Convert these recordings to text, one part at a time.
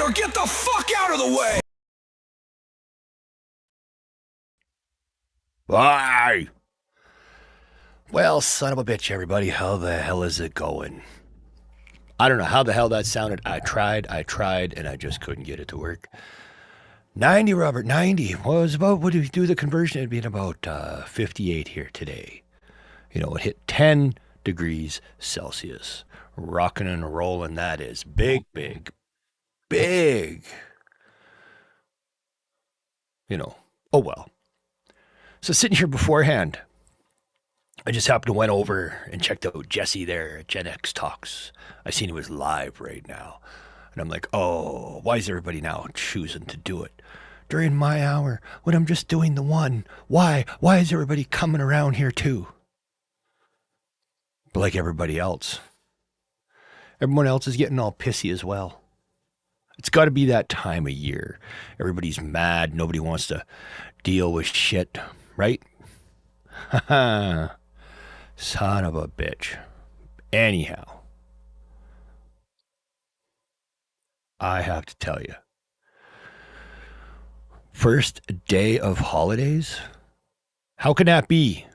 or get the fuck out of the way! Why? Well, son of a bitch, everybody, how the hell is it going? I don't know how the hell that sounded. I tried, and I just couldn't get it to work. 90, Robert, 90. Well, it was about, what did we do the conversion? It'd been about 58 here today. You know, it hit 10 degrees Celsius. Rocking and rolling, that is. Big. You know, oh well. So sitting here beforehand, I just happened to went over and checked out Jesse there at Gen X Talks. I seen he was live right now. And I'm like, oh, why is everybody now choosing to do it during my hour when I'm just doing the one? Why? Why is everybody coming around here too? But like everybody else, everyone else is getting all pissy as well. It's got to be that time of year. Everybody's mad. Nobody wants to deal with shit, right? Haha. Son of a bitch. Anyhow, I have to tell you, first day of holidays? How can that be?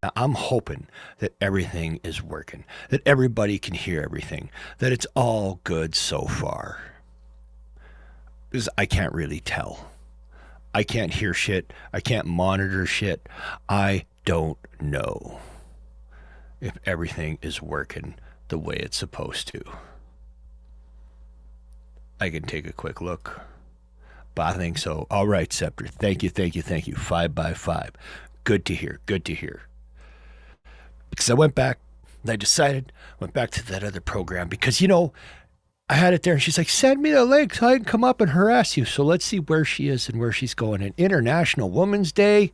Now, I'm hoping that everything is working, that everybody can hear everything, that it's all good so far. Because I can't really tell. I can't hear shit. I can't monitor shit. I don't know if everything is working the way it's supposed to. I can take a quick look, but I think so. All right, Scepter. Thank you. 5x5. Good to hear. Because I went back and I went back to that other program because, you know, I had it there and she's like, send me the link so I can come up and harass you. So let's see where she is and where she's going. And International Women's Day,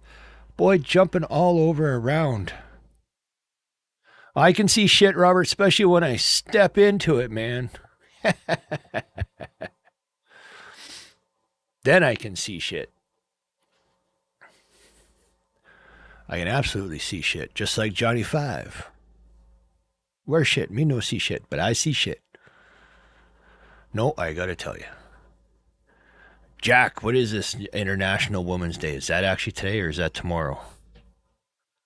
boy, jumping all over around. I can see shit, Robert, especially when I step into it, man. Then I can see shit. I can absolutely see shit, just like Johnny Five. Where shit? Me no see shit, but I see shit. No, I gotta tell you. Jack, what is this International Women's Day? Is that actually today or is that tomorrow?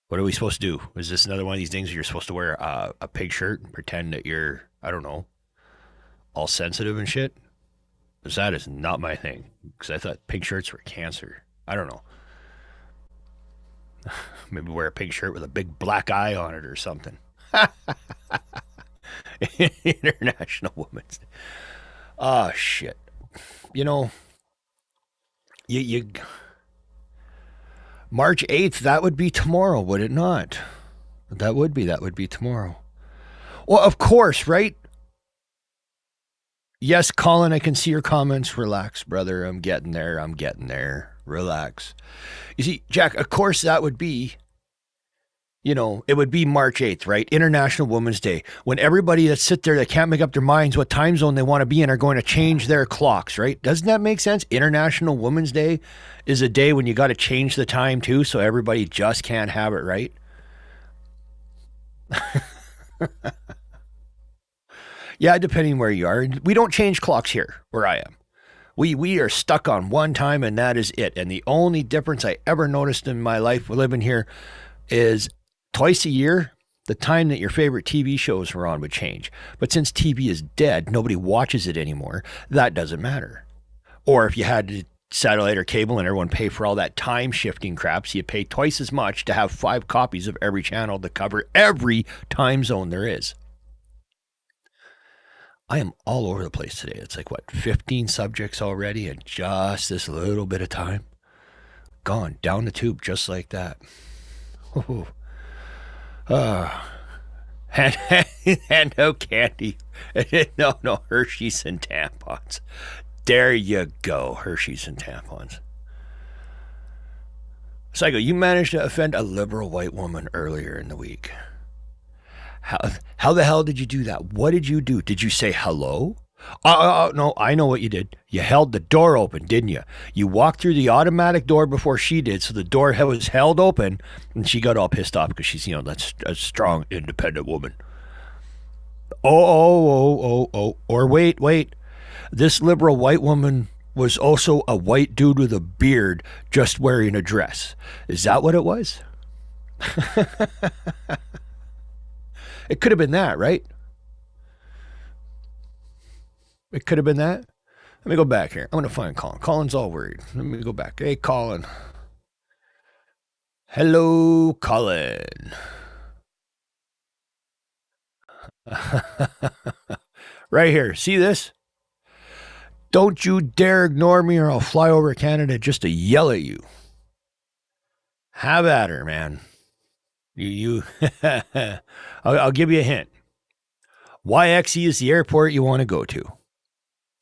What are we supposed to do? Is this another one of these things where you're supposed to wear a pig shirt and pretend that you're, I don't know, all sensitive and shit? Because that is not my thing. Because I thought pink shirts were cancer. I don't know. Maybe wear a pink shirt with a big black eye on it or something. International Women's Day. Oh, shit. You know, you March 8th, that would be tomorrow, would it not? That would be tomorrow. Well, of course, right? Yes, Colin, I can see your comments. Relax, brother. I'm getting there. Relax. You see, Jack, of course that would be, you know, it would be March 8th, right? International Women's Day. When everybody that sit there that can't make up their minds what time zone they want to be in are going to change their clocks, right? Doesn't that make sense? International Women's Day is a day when you got to change the time too, so everybody just can't have it right. Yeah, depending where you are. We don't change clocks here where I am. We are stuck on one time and that is it. And the only difference I ever noticed in my life living here is twice a year, the time that your favorite TV shows were on would change. But since TV is dead, nobody watches it anymore. That doesn't matter. Or if you had satellite or cable and everyone pay for all that time shifting crap, so you pay twice as much to have 5 copies of every channel to cover every time zone there is. I am all over the place today. It's like, what, 15 subjects already in just this little bit of time? Gone down the tube just like that. And no candy. No Hershey's and tampons. There you go, Hershey's and tampons. Psycho, you managed to offend a liberal white woman earlier in the week. How the hell did you do that? What did you do? Did you say hello? No, I know what you did. You held the door open, didn't you? You walked through the automatic door before she did, so the door was held open, and she got all pissed off because she's, that's a strong, independent woman. Or Or wait. This liberal white woman was also a white dude with a beard just wearing a dress. Is that what it was? It could have been that, right? It could have been that. Let me go back here. I'm going to find Colin. Colin's all worried. Let me go back. Hey, Colin. Hello, Colin. Right here. See this? Don't you dare ignore me or I'll fly over Canada just to yell at you. Have at her, man. You I'll give you a hint. YXE is the airport you want to go to.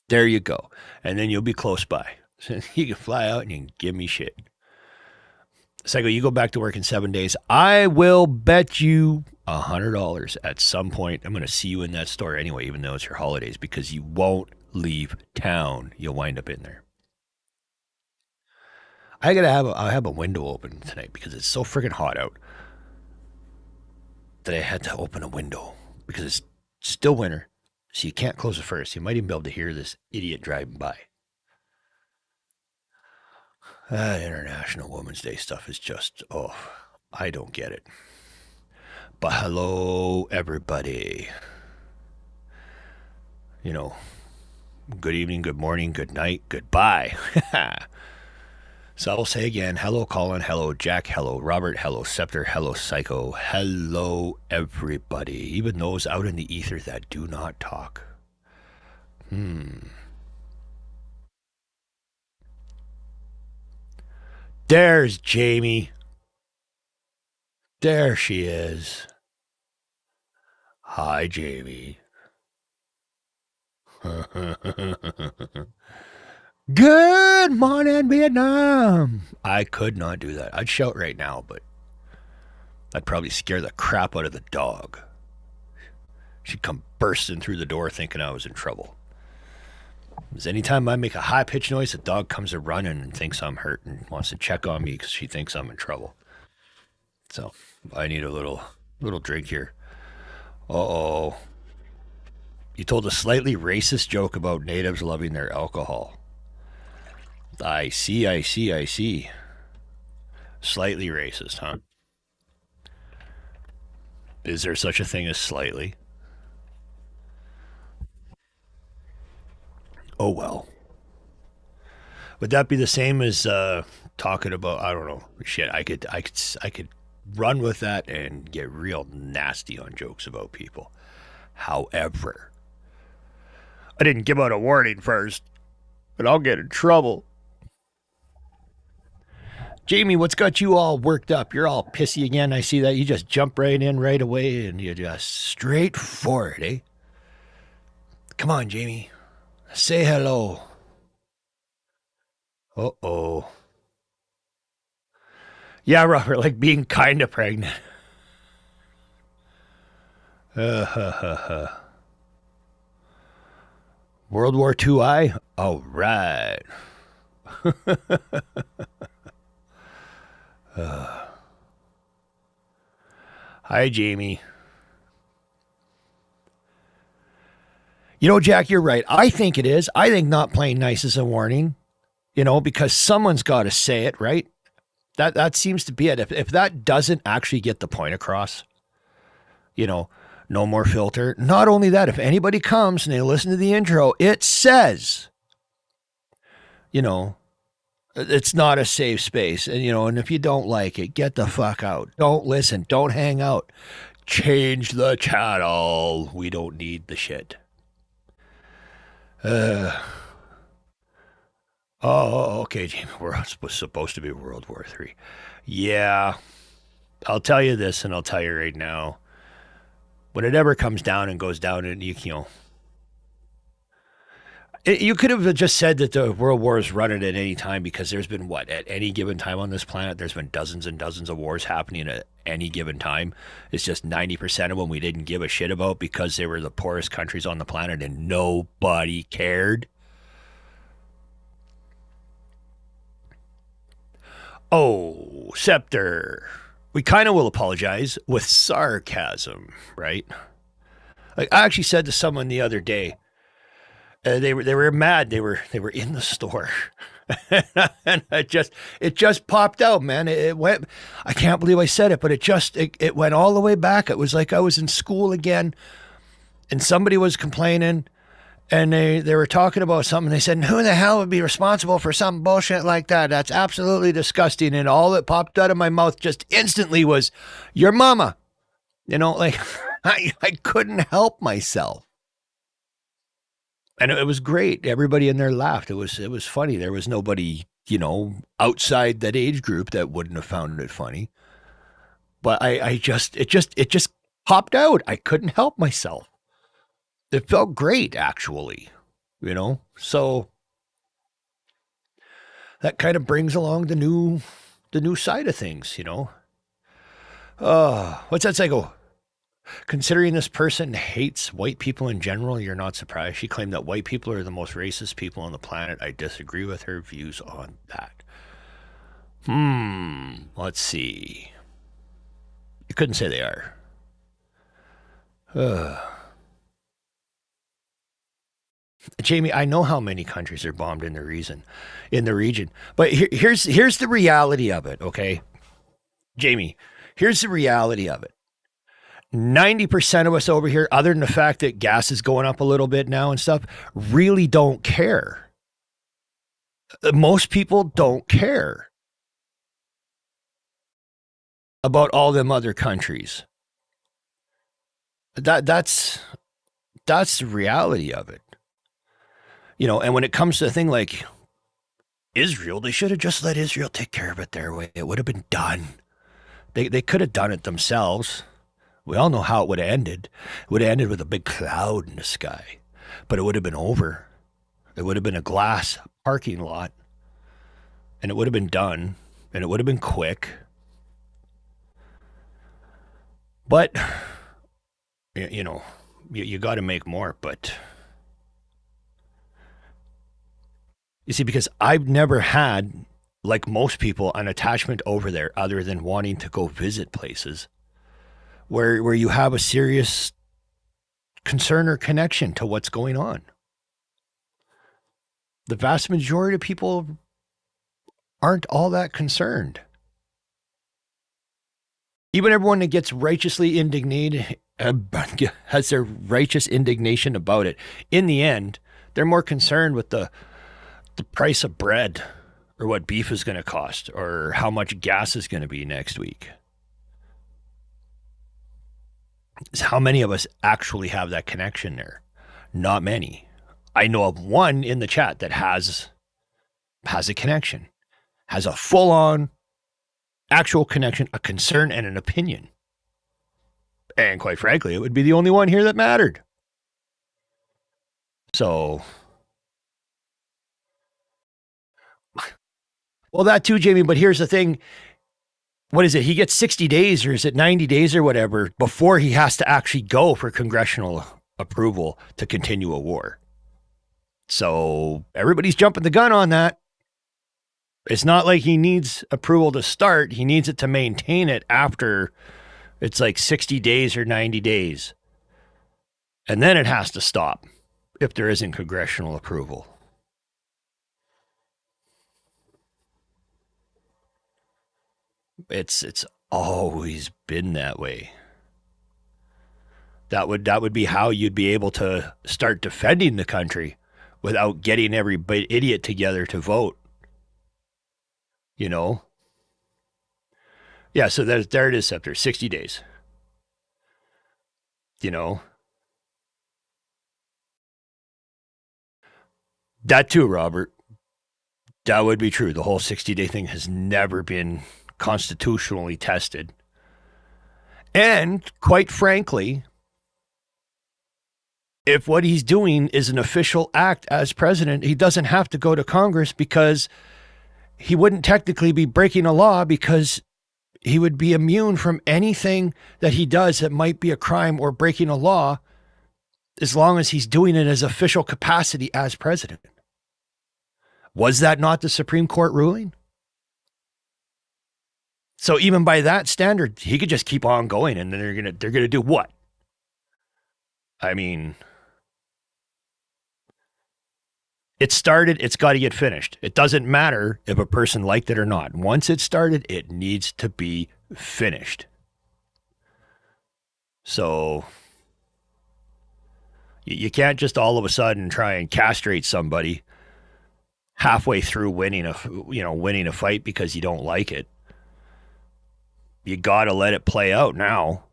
There you go. And then you'll be close by. So you can fly out and you can give me shit. Psycho, you go back to work in 7 days. I will bet you $100 at some point. I'm going to see you in that store anyway, even though it's your holidays, because you won't leave town. You'll wind up in there. I'll have a window open tonight because it's so freaking hot out that I had to open a window because it's still winter. So you can't close it first. You might even be able to hear this idiot driving by. International Women's Day stuff is just, I don't get it. But hello, everybody. Good evening, good morning, good night, goodbye. So I will say again, hello, Colin, hello, Jack, hello, Robert, hello, Scepter, hello, Psycho, hello, everybody. Even those out in the ether that do not talk. There's Jamie. There she is. Hi, Jamie. Good morning, Vietnam. I could not do that. I'd shout right now, but I'd probably scare the crap out of the dog. She'd come bursting through the door thinking I was in trouble. Because anytime I make a high-pitched noise, the dog comes a running and thinks I'm hurt and wants to check on me because she thinks I'm in trouble. So I need a little drink here. Uh-oh. You told a slightly racist joke about natives loving their alcohol. I see. Slightly racist, huh? Is there such a thing as slightly? Oh well. Would that be the same as talking about? I don't know. Shit, I could run with that and get real nasty on jokes about people. However, I didn't give out a warning first, and I'll get in trouble. Jamie, what's got you all worked up? You're all pissy again. I see that. You just jump right in right away and you just straight for it, eh? Come on, Jamie. Say hello. Uh-oh. Yeah, Robert, like being kind of pregnant. World War II. All right. Hi, Jamie. Jack, you're right. I think it is. I think not playing nice is a warning, because someone's got to say it, right? That seems to be it. If that doesn't actually get the point across, no more filter. Not only that, if anybody comes and they listen to the intro, it says, it's not a safe space. And if you don't like it, get the fuck out. Don't listen. Don't hang out. Change the channel. We don't need the shit. Okay, Jamie. We're supposed to be World War III. Yeah. I'll tell you this, and I'll tell you right now. When it ever comes down and goes down, and you could have just said that the World War is running at any time because there's been at any given time on this planet, there's been dozens and dozens of wars happening at any given time. It's just 90% of them we didn't give a shit about because they were the poorest countries on the planet and nobody cared. Oh, Scepter. We kind of will apologize with sarcasm, right? Like I actually said to someone the other day, They were mad. They were in the store, and it just popped out, man. It went. I can't believe I said it, but it went all the way back. It was like I was in school again, and somebody was complaining, and they were talking about something. They said, "Who the hell would be responsible for some bullshit like that? That's absolutely disgusting." And all that popped out of my mouth just instantly was, "Your mama." Like I couldn't help myself. And it was great. Everybody in there laughed. It was funny. There was nobody, outside that age group that wouldn't have found it funny. But it just popped out. I couldn't help myself. It felt great, actually. So that kind of brings along the new side of things. What's that say? Go. Considering this person hates white people in general, you're not surprised. She claimed that white people are the most racist people on the planet. I disagree with her views on that. Let's see. You couldn't say they are. Jamie, I know how many countries are bombed in the region. But here's the reality of it, okay? Jamie, here's the reality of it. 90% of us over here, other than the fact that gas is going up a little bit now and stuff, really don't care. Most people don't care about all them other countries. That's the reality of it. And when it comes to a thing like Israel, they should have just let Israel take care of it their way. It would have been done. They could have done it themselves. We all know how it would have ended. It would have ended with a big cloud in the sky, but it would have been over. It would have been a glass parking lot, and it would have been done, and it would have been quick. But, you got to make more. But, you see, because I've never had, like most people, an attachment over there other than wanting to go visit places where you have a serious concern or connection to what's going on. The vast majority of people aren't all that concerned. Even everyone that gets righteously indignated, has their righteous indignation about it, in the end, they're more concerned with the price of bread, or what beef is going to cost, or how much gas is going to be next week. How many of us actually have that connection there? Not many. I know of one in the chat that has a connection, has a full-on actual connection, a concern, and an opinion. And quite frankly, it would be the only one here that mattered. So, well, that too, Jamie, but here's the thing. What is it? He gets 60 days, or is it 90 days or whatever, before he has to actually go for congressional approval to continue a war. So everybody's jumping the gun on that. It's not like he needs approval to start. He needs it to maintain it after it's like 60 days or 90 days. And then it has to stop if there isn't congressional approval. It's always been that way. That would be how you'd be able to start defending the country without getting every idiot together to vote. Yeah, so there it is up there, 60 days. That too, Robert. That would be true. The whole 60-day thing has never been constitutionally tested. And quite frankly, if what he's doing is an official act as president, he doesn't have to go to Congress, because he wouldn't technically be breaking a law, because he would be immune from anything that he does that might be a crime or breaking a law, as long as he's doing it as official capacity as president. Was that not the Supreme Court ruling? So even by that standard, he could just keep on going, and then they're gonna do what? I mean, It started, it's got to get finished. It doesn't matter if a person liked it or not. Once it started, it needs to be finished. So you can't just all of a sudden try and castrate somebody halfway through winning a fight because you don't like it. You got to let it play out now.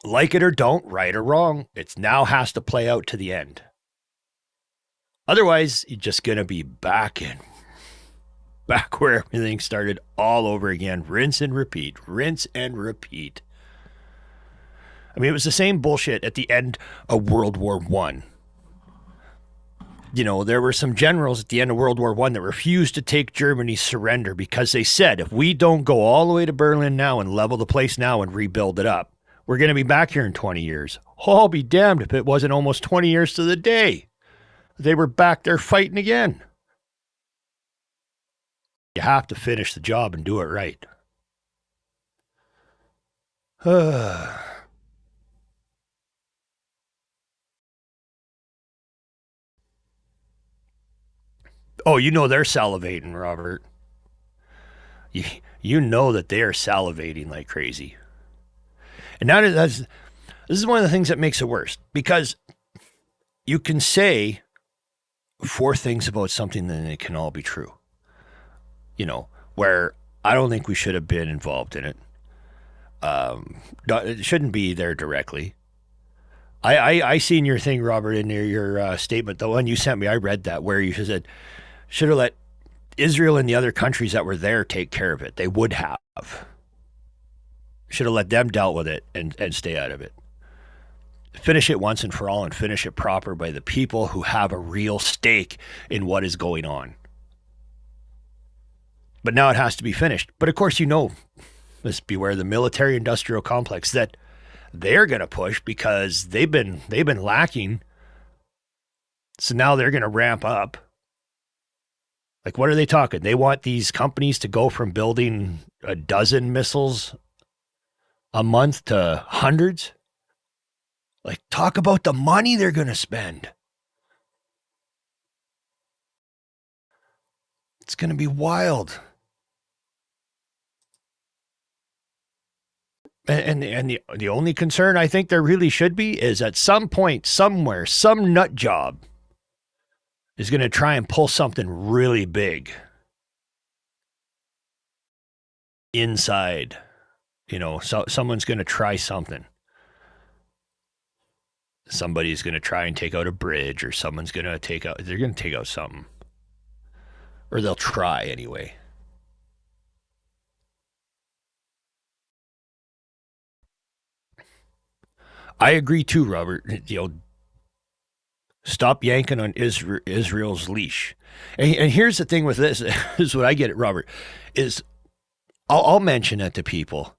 Like it or don't, right or wrong, it now has to play out to the end. Otherwise, you're just going to be back where everything started all over again. Rinse and repeat, rinse and repeat. I mean, it was the same bullshit at the end of World War One. You know, there were some generals at the end of World War One that refused to take Germany's surrender because they said, if we don't go all the way to Berlin now and level the place now and rebuild it up, we're going to be back here in 20 years. Oh, I'll be damned if it wasn't almost 20 years to the day. They were back there fighting again. You have to finish the job and do it right. Oh, you know they're salivating, Robert. You know that they are salivating like crazy. And now this is one of the things that makes it worse, because you can say 4 things about something and it can all be true. You know, where I don't think we should have been involved in it. It shouldn't be there directly. I seen your thing, Robert, in your statement, the one you sent me. I read that where you said should have let Israel and the other countries that were there take care of it. They would have. Should have let them deal with it and stay out of it. Finish it once and for all, and finish it proper by the people who have a real stake in what is going on. But now it has to be finished. But of course, you know, let's beware the military-industrial complex that they're going to push because they've been lacking. So now they're going to ramp up. Like, what are they talking? They want these companies to go from building a dozen missiles a month to hundreds. Like, talk about the money they're going to spend. It's going to be wild. And the only concern I think there really should be is at some point, somewhere, some nut job is going to try and pull something really big inside. You know, so someone's going to try something. Somebody's going to try and take out a bridge, or someone's going to take out something. Or they'll try anyway. I agree too, Robert. You know, stop yanking on Israel's leash. And here's the thing with this, this is what I get it, Robert, is I'll mention it to people,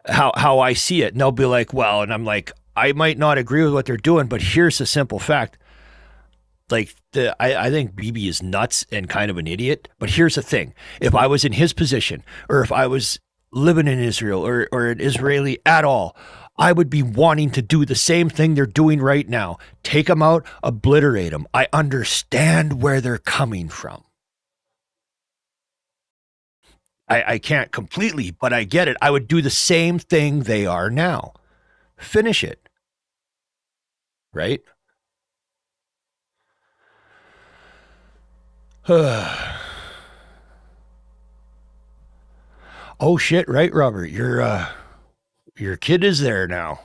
how I see it. And they'll be like, well, and I'm like, I might not agree with what they're doing, but here's the simple fact. Like, I think Bibi is nuts and kind of an idiot. But here's the thing. If I was in his position, or if I was living in Israel or an Israeli at all, I would be wanting to do the same thing they're doing right now. Take them out, obliterate them. I understand where they're coming from. I can't completely, but I get it. I would do the same thing they are now. Finish it. Right? Oh shit, right, Robert? Your kid is there now.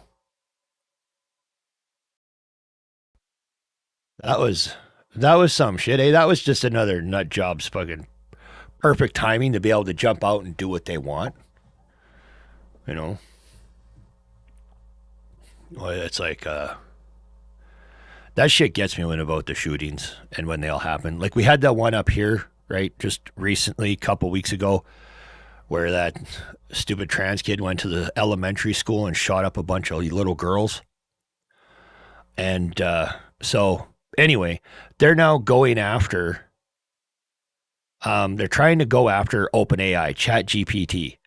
That was some shit. Hey, that was just another nut job's fucking perfect timing to be able to jump out and do what they want. You know? Well, it's like that shit gets me when about the shootings and when they all happen. Like, we had that one up here, right? Just recently, a couple weeks ago, where that stupid trans kid went to the elementary school and shot up a bunch of little girls. And so anyway, they're now going after, they're trying to go after OpenAI, ChatGPT,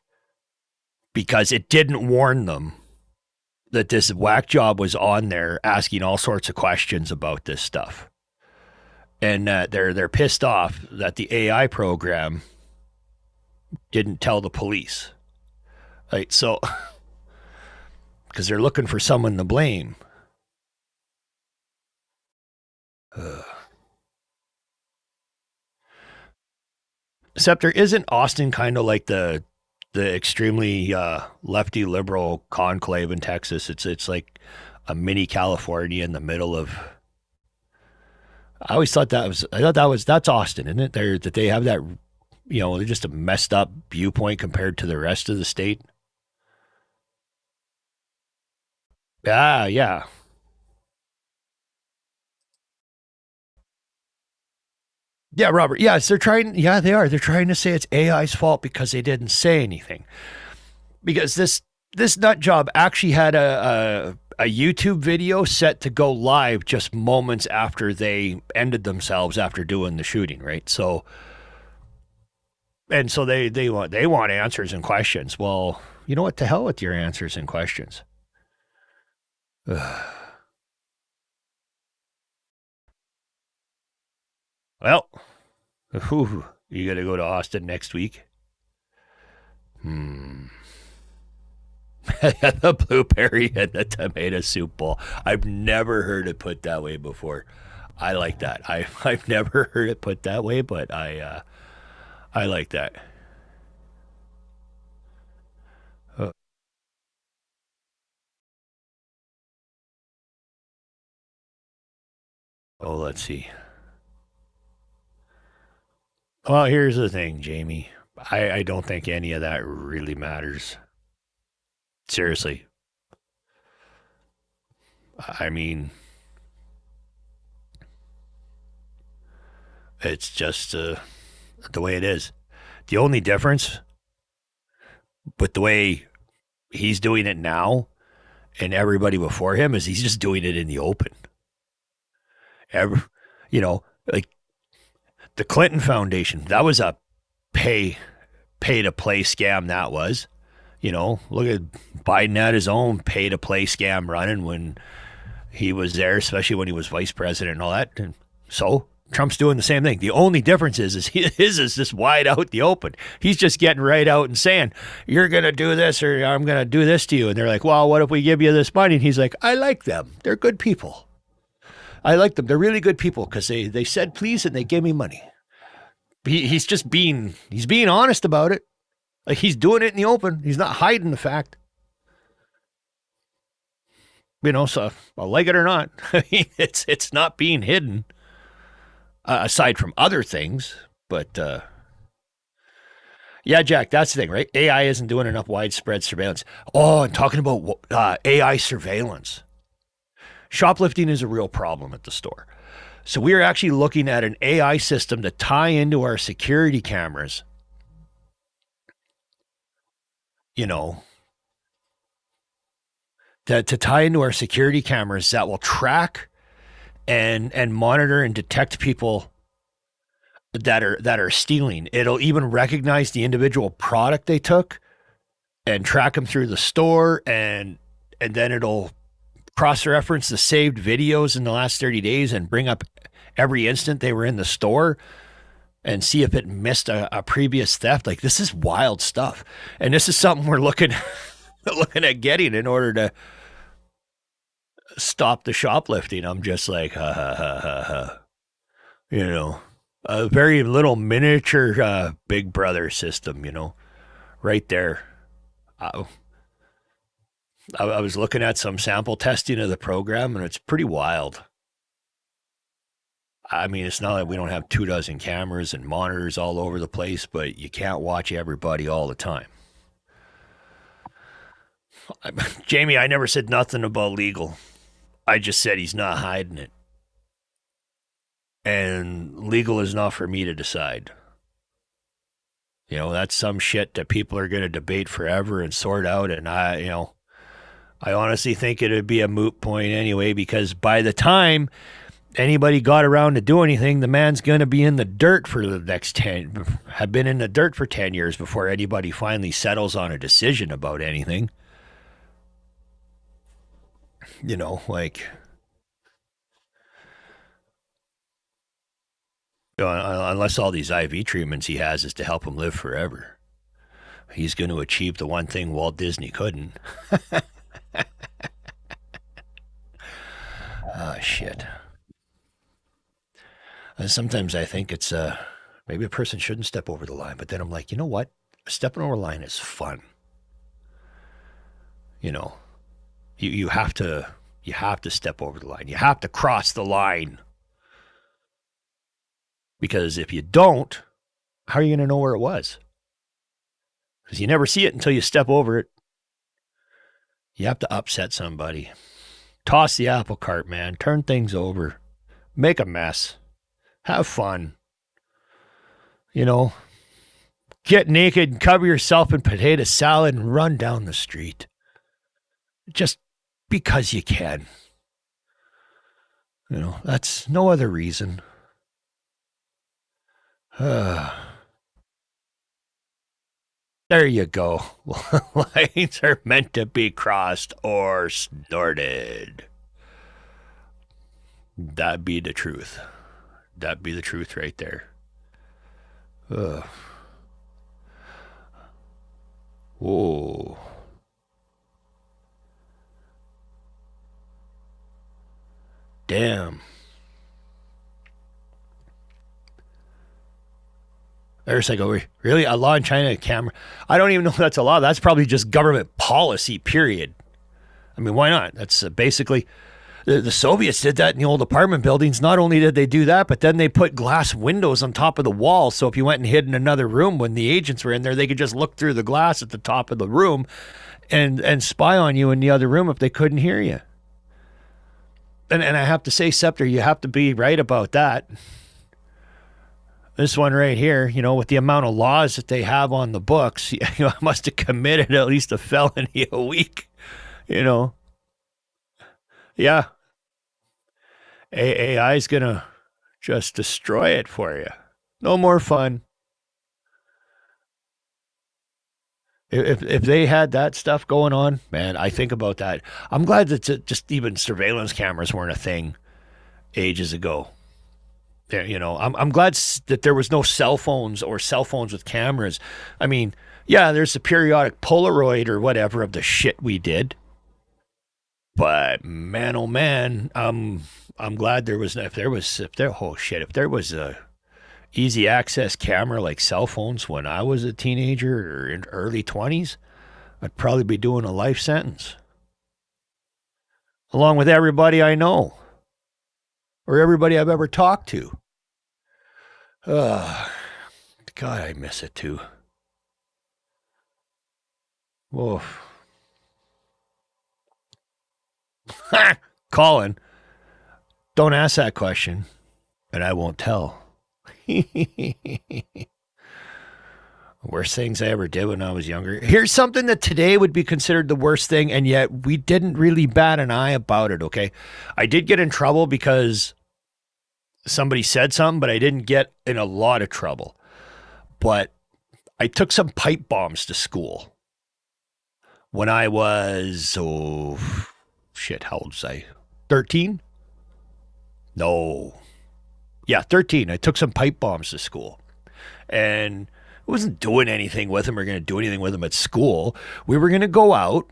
because it didn't warn them that this whack job was on there asking all sorts of questions about this stuff. and they're pissed off that the AI program didn't tell the police. Right, so because they're looking for someone to blame. Scepter, isn't Austin kind of like the extremely lefty liberal conclave in Texas? It's like a mini California in the middle of. I thought that was that's Austin, isn't it? That they have that, they're just a messed up viewpoint compared to the rest of the state. Yeah, yeah. Yeah, Robert. Yes, they're trying. Yeah, they are. They're trying to say it's AI's fault because they didn't say anything. Because this nut job actually had a YouTube video set to go live just moments after they ended themselves after doing the shooting, right? So they want answers and questions. Well, you know what? To hell with your answers and questions. Well, whew, you got to go to Austin next week. Hmm. The blueberry and the tomato soup bowl. I've never heard it put that way before. I like that. I've never heard it put that way, but I like that. Uh, oh, let's see. Well, here's the thing, Jamie. I don't think any of that really matters. Seriously. I mean, it's just the way it is. The only difference with the way he's doing it now and everybody before him is he's just doing it in the open. Every, like the Clinton Foundation, that was a pay pay to play scam that was. Look at Biden had his own pay to play scam running when he was there, especially when he was vice president and all that. And so Trump's doing the same thing. The only difference is his is just wide out the open. He's just getting right out and saying, "You're gonna do this, or I'm gonna do this to you." And they're like, "Well, what if we give you this money?" And he's like, "I like them. They're good people. I like them. They're really good people because they said please and they gave me money." He's being honest about it. Like he's doing it in the open. He's not hiding the fact. So I'll like it or not, it's not being hidden aside from other things. But yeah, Jack, that's the thing, right? AI isn't doing enough widespread surveillance. Oh, and talking about AI surveillance, shoplifting is a real problem at the store. So we are actually looking at an AI system to tie into our security cameras. You know, to tie into our security cameras that will track and monitor and detect people that are stealing. It'll even recognize the individual product they took and track them through the store, and then it'll cross reference the saved videos in the last 30 days and bring up every instant they were in the store and see if it missed a previous theft. Like this is wild stuff. And this is something we're looking looking at getting in order to stop the shoplifting. I'm just like, ha ha ha ha ha. A very little miniature Big Brother system, right there. I, I was looking at some sample testing of the program, and it's pretty wild. I mean, it's not like we don't have 24 cameras and monitors all over the place, but you can't watch everybody all the time. Jamie, I never said nothing about legal. I just said he's not hiding it. And legal is not for me to decide. That's some shit that people are going to debate forever and sort out. And I honestly think it would be a moot point anyway, because by the time anybody got around to do anything, the man's going to be in the dirt for the next 10, have been in the dirt for 10 years before anybody finally settles on a decision about anything. Like, Unless all these IV treatments he has is to help him live forever. He's going to achieve the one thing Walt Disney couldn't. Oh, shit. Sometimes I think it's maybe a person shouldn't step over the line, but then I'm like, you know what? Stepping over the line is fun. You know, you have to step over the line. You have to cross the line. Because if you don't, how are you going to know where it was? Because you never see it until you step over it. You have to upset somebody. Toss the apple cart, man. Turn things over. Make a mess. Have fun. You know, get naked and cover yourself in potato salad and run down the street. Just because you can. You know, that's no other reason. There you go. Lines are meant to be crossed or snorted. That'd be the truth. That'd be the truth right there. Ugh. Whoa. Damn. There's like, really? A law in China, a camera? I don't even know if that's a law. That's probably just government policy, period. I mean, why not? That's basically, the Soviets did that in the old apartment buildings. Not only did they do that, but then they put glass windows on top of the wall. So if you went and hid in another room when the agents were in there, they could just look through the glass at the top of the room and spy on you in the other room if they couldn't hear you. And I have to say, Scepter, you have to be right about that. This one right here, you know, with the amount of laws that they have on the books, you know, I must have committed at least a felony a week, you know. Yeah. AI is going to just destroy it for you. No more fun. If they had that stuff going on, man, I think about that. I'm glad that just even surveillance cameras weren't a thing ages ago. You know, I'm glad that there was no cell phones or cell phones with cameras. I mean, yeah, there's the periodic Polaroid or whatever of the shit we did. But man, oh man, I'm glad there was if there was a easy access camera like cell phones when I was a teenager or in early 20s, I'd probably be doing a life sentence. Along with everybody I know or everybody I've ever talked to. God, I miss it too. Oof. Colin, don't ask that question, and I won't tell. Worst things I ever did when I was younger. Here's something that today would be considered the worst thing, and yet we didn't really bat an eye about it, okay? I did get in trouble because somebody said something, but I didn't get in a lot of trouble. But I took some pipe bombs to school when I was, how old was I? 13? No. Yeah, 13. I took some pipe bombs to school. And I wasn't doing anything with them or going to do anything with them at school. We were going to go out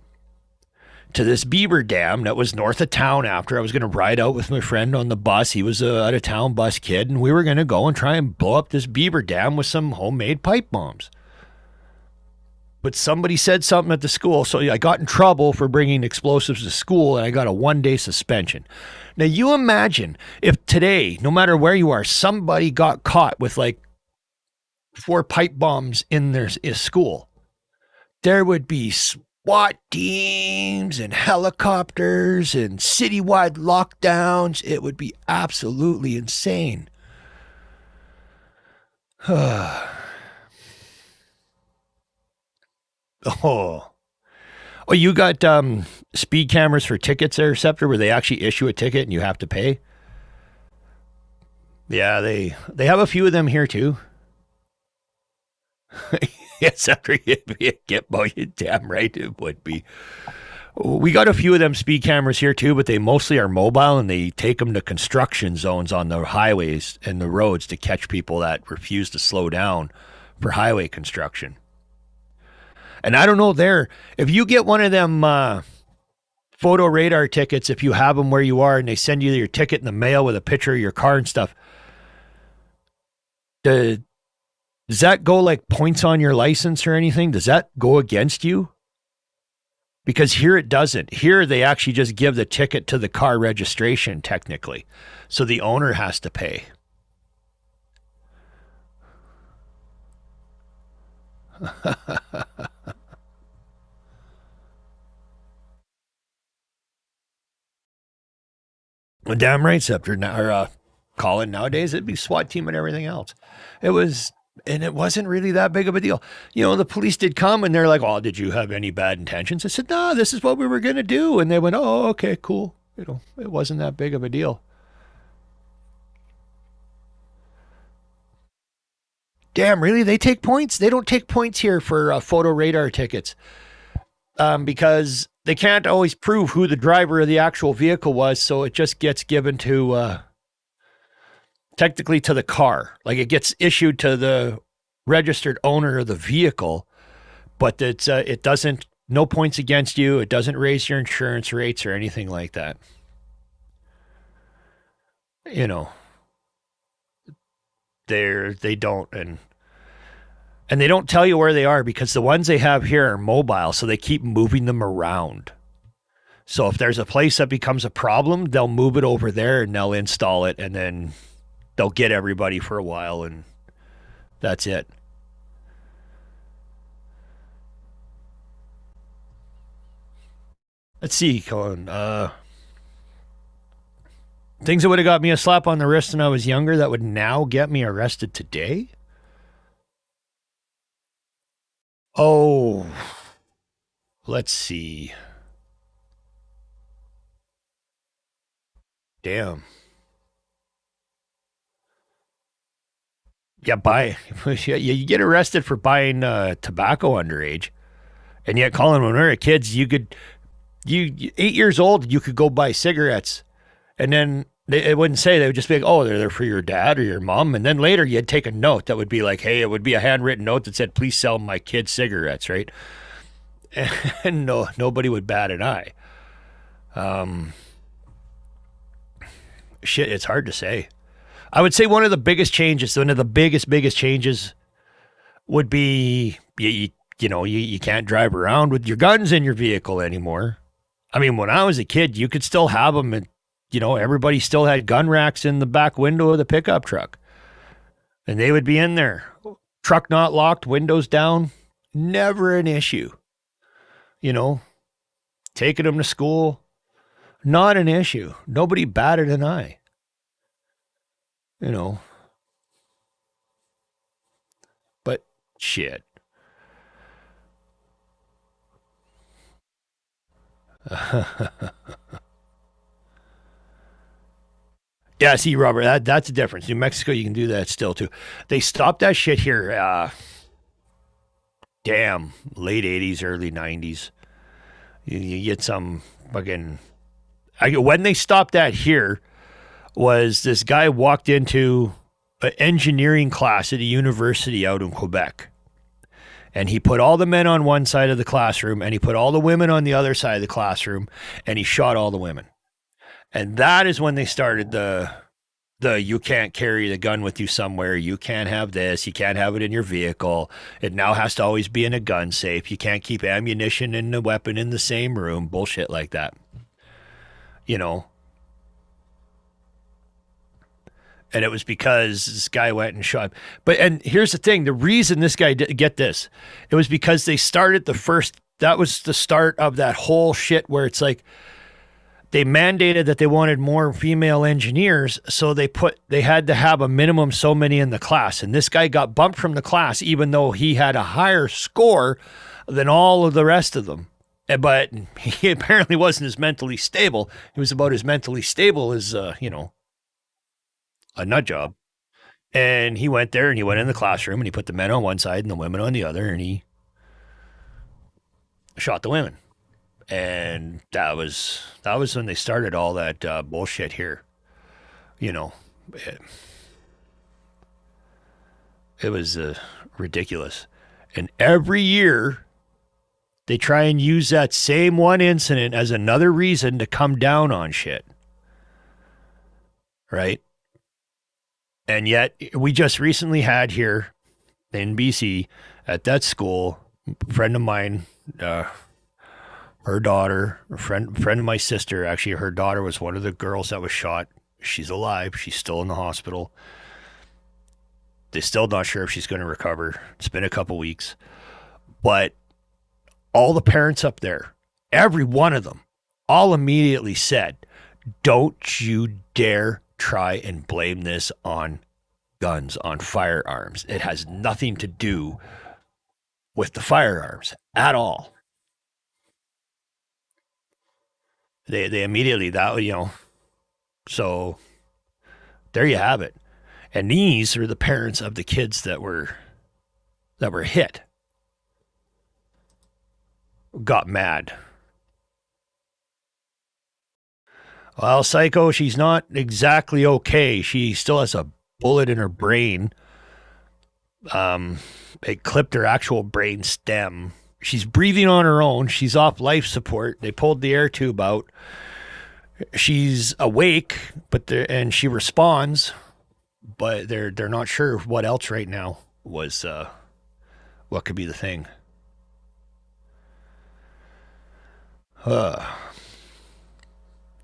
to this beaver dam that was north of town after. I was going to ride out with my friend on the bus. He was a out-of-town bus kid, and we were going to go and try and blow up this beaver dam with some homemade pipe bombs. But somebody said something at the school, so I got in trouble for bringing explosives to school, and I got a 1-day suspension. Now, you imagine if today, no matter where you are, somebody got caught with like 4 pipe bombs in their school. There would be SWAT teams and helicopters and citywide lockdowns. It would be absolutely insane. Oh, you got speed cameras for tickets there, Scepter, where they actually issue a ticket and you have to pay? Yeah, they have a few of them here too. Yes, Scepter, you'd be a Gitmo, you damn right it would be. We got a few of them speed cameras here too, but they mostly are mobile and they take them to construction zones on the highways and the roads to catch people that refuse to slow down for highway construction. And I don't know there, if you get one of them photo radar tickets, if you have them where you are and they send you your ticket in the mail with a picture of your car and stuff, does that go like points on your license or anything? Does that go against you? Because here it doesn't. Here they actually just give the ticket to the car registration technically. So the owner has to pay. Well, damn right, Scepter. Now, or Colin, nowadays it'd be SWAT team and everything else. It was, and it wasn't really that big of a deal. You know, the police did come and they're like, "Oh, did you have any bad intentions?" I said, "No, this is what we were gonna do." And they went, "Oh, okay, cool." You know, it wasn't that big of a deal. Damn, really? They take points? They don't take points here for photo radar tickets because they can't always prove who the driver of the actual vehicle was. So it just gets given to technically to the car. Like it gets issued to the registered owner of the vehicle, but it doesn't, no points against you. It doesn't raise your insurance rates or anything like that. You know, they don't, and they don't tell you where they are because the ones they have here are mobile, so they keep moving them around. So if there's a place that becomes a problem, they'll move it over there and they'll install it, and then they'll get everybody for a while, and that's it. Let's see, Colin. Things that would have got me a slap on the wrist when I was younger that would now get me arrested today? Oh, let's see. Damn. Yeah, buy. You get arrested for buying tobacco underage, and yet, Colin, when we were kids, you could 8 years old, you could go buy cigarettes, and then it wouldn't say. They would just be like, "Oh, they're there for your dad or your mom," and then later you'd take a note that would be like, "Hey," it would be a handwritten note that said, "Please sell my kids cigarettes," right? And no, nobody would bat an eye. Um, Shit, it's hard to say. I would say one of the biggest changes, one of the biggest changes would be you can't drive around with your guns in your vehicle anymore. I mean, when I was a kid, you could still have them, and everybody still had gun racks in the back window of the pickup truck, and they would be in there. Truck not locked, windows down, never an issue. You know, taking them to school, not an issue. Nobody batted an eye. You know, but shit. Yeah, see, Robert, that's the difference. New Mexico, you can do that still too. They stopped that shit here. Damn, late '80s, early '90s. You get some fucking. When they stopped that here, was this guy walked into an engineering class at a university out in Quebec, and he put all the men on one side of the classroom, and he put all the women on the other side of the classroom, and he shot all the women. And that is when they started the you can't carry the gun with you somewhere. You can't have this. You can't have it in your vehicle. It now has to always be in a gun safe. You can't keep ammunition and a weapon in the same room. Bullshit like that. You know. And it was because this guy went and shot. And here's the thing: the reason this guy did get this, it was because they started the first. That was the start of that whole shit where it's like they mandated that they wanted more female engineers, so they had to have a minimum so many in the class. And this guy got bumped from the class, even though he had a higher score than all of the rest of them. But he apparently wasn't as mentally stable. He was about as mentally stable as a nut job. And he went there and he went in the classroom and he put the men on one side and the women on the other, and he shot the women. And that was when they started all that bullshit here. You know, it, it was ridiculous. And every year they try and use that same one incident as another reason to come down on shit. Right? And yet we just recently had here in BC at that school, a friend of mine, her daughter, a friend of my sister, actually, her daughter was one of the girls that was shot. She's alive. She's still in the hospital. They're still not sure if she's going to recover. It's been a couple weeks. But all the parents up there, every one of them, all immediately said, don't you dare try and blame this on guns, on firearms. It has nothing to do with the firearms at all. They immediately, that, so there you have it. And these are the parents of the kids that were hit. Got mad. Well, Psycho, she's not exactly okay. She still has a bullet in her brain. It clipped her actual brain stem. She's breathing on her own. She's off life support. They pulled the air tube out. She's awake, and she responds, but they're not sure what else right now was what could be the thing.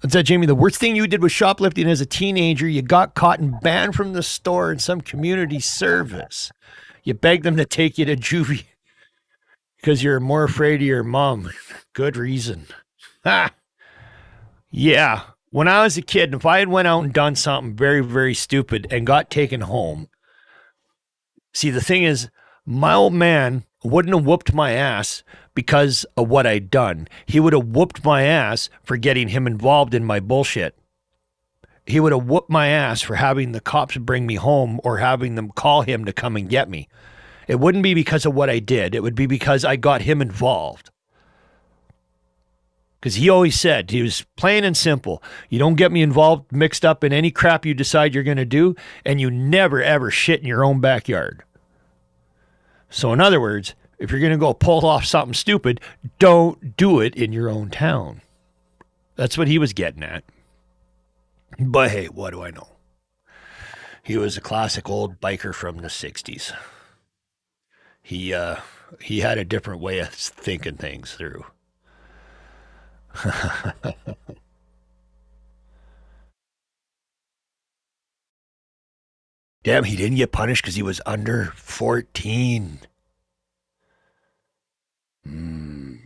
What's that, Jamie? The worst thing you did was shoplifting as a teenager. You got caught and banned from the store in some community service. You begged them to take you to juvie because you're more afraid of your mom. Good reason. Ha! Yeah. When I was a kid, if I had went out and done something very, very stupid and got taken home, see, the thing is, my old man wouldn't have whooped my ass because of what I'd done. He would have whooped my ass for getting him involved in my bullshit. He would have whooped my ass for having the cops bring me home or having them call him to come and get me. It wouldn't be because of what I did. It would be because I got him involved. Because he always said, he was plain and simple, you don't get me involved, mixed up in any crap you decide you're going to do, and you never, ever shit in your own backyard. So in other words, if you're going to go pull off something stupid, don't do it in your own town. That's what he was getting at. But hey, what do I know? He was a classic old biker from the 60s. He had a different way of thinking things through. Damn, he didn't get punished because he was under 14. Oh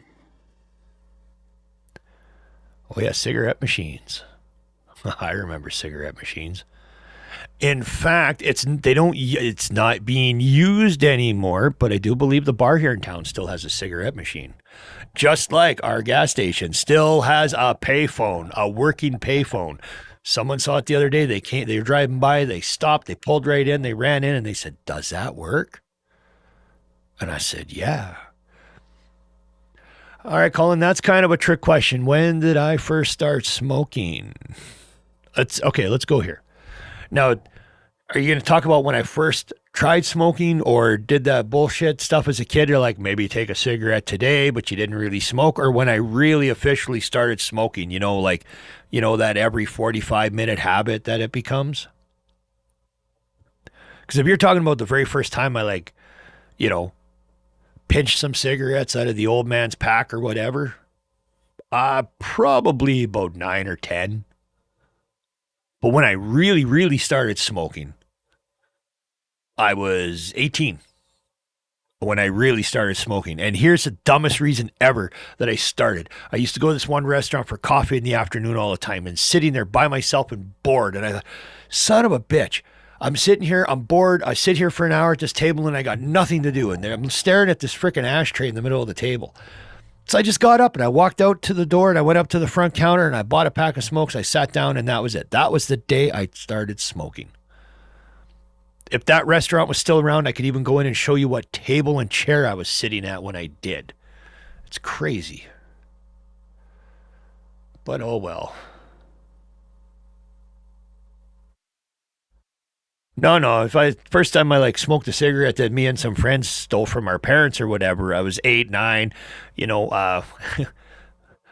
yeah, cigarette machines. I remember cigarette machines. In fact, it's not being used anymore, but I do believe the bar here in town still has a cigarette machine. Just like our gas station still has a payphone, a working payphone. Someone saw it the other day. They were driving by, they stopped, they pulled right in, they ran in and they said, "Does that work?" And I said, "Yeah." All right, Colin, that's kind of a trick question. When did I first start smoking? Let's go here. Now, are you going to talk about when I first tried smoking or did that bullshit stuff as a kid? You're like, maybe take a cigarette today, but you didn't really smoke. Or when I really officially started smoking, that every 45-minute habit that it becomes? Because if you're talking about the very first time I pinched some cigarettes out of the old man's pack or whatever, probably about 9 or 10. But when I really, really started smoking, I was 18 when I really started smoking. And here's the dumbest reason ever that I started. I used to go to this one restaurant for coffee in the afternoon all the time and sitting there by myself and bored. And I thought, son of a bitch, I'm sitting here, I'm bored. I sit here for an hour at this table and I got nothing to do. And I'm staring at this freaking ashtray in the middle of the table. So I just got up and I walked out to the door and I went up to the front counter and I bought a pack of smokes. I sat down and that was it. That was the day I started smoking. If that restaurant was still around, I could even go in and show you what table and chair I was sitting at when I did. It's crazy. But oh well. No, no. If I first time I like smoked a cigarette that me and some friends stole from our parents or whatever, I was 8, 9. You know,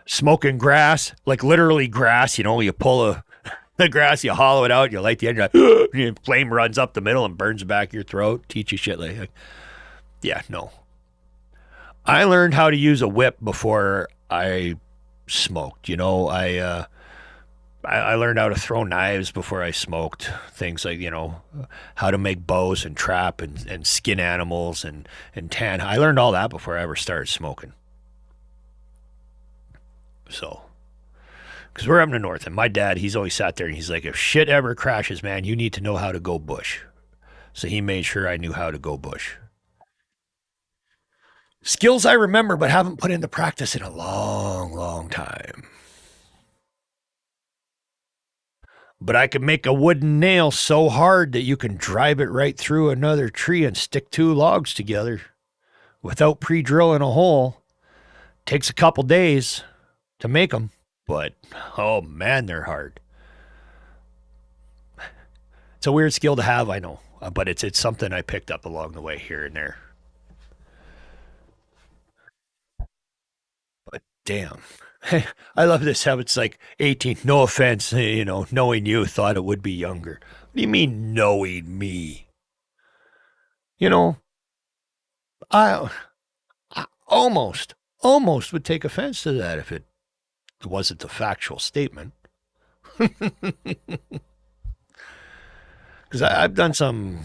smoking grass, like literally grass. You know, you pull the grass, you hollow it out, you light the end, flame runs up the middle and burns the back of your throat. Teach you shit like, yeah, no. I learned how to use a whip before I smoked. You know, I learned how to throw knives before I smoked. Things like, you know, how to make bows and trap and skin animals and tan. I learned all that before I ever started smoking. So, because we're up in the north, and my dad, he's always sat there and he's like, if shit ever crashes, man, you need to know how to go bush. So he made sure I knew how to go bush. Skills I remember, but haven't put into practice in a long, long time. But I could make a wooden nail so hard that you can drive it right through another tree and stick two logs together without pre drilling a hole. Takes a couple days to make them, but oh man, they're hard. It's a weird skill to have, I know, but it's something I picked up along the way here and there. But damn. I love this how it's like 18. No offense, you know, knowing you thought it would be younger. What do you mean knowing me? You know, I, I almost would take offense to that if it wasn't a factual statement. Because I've done some,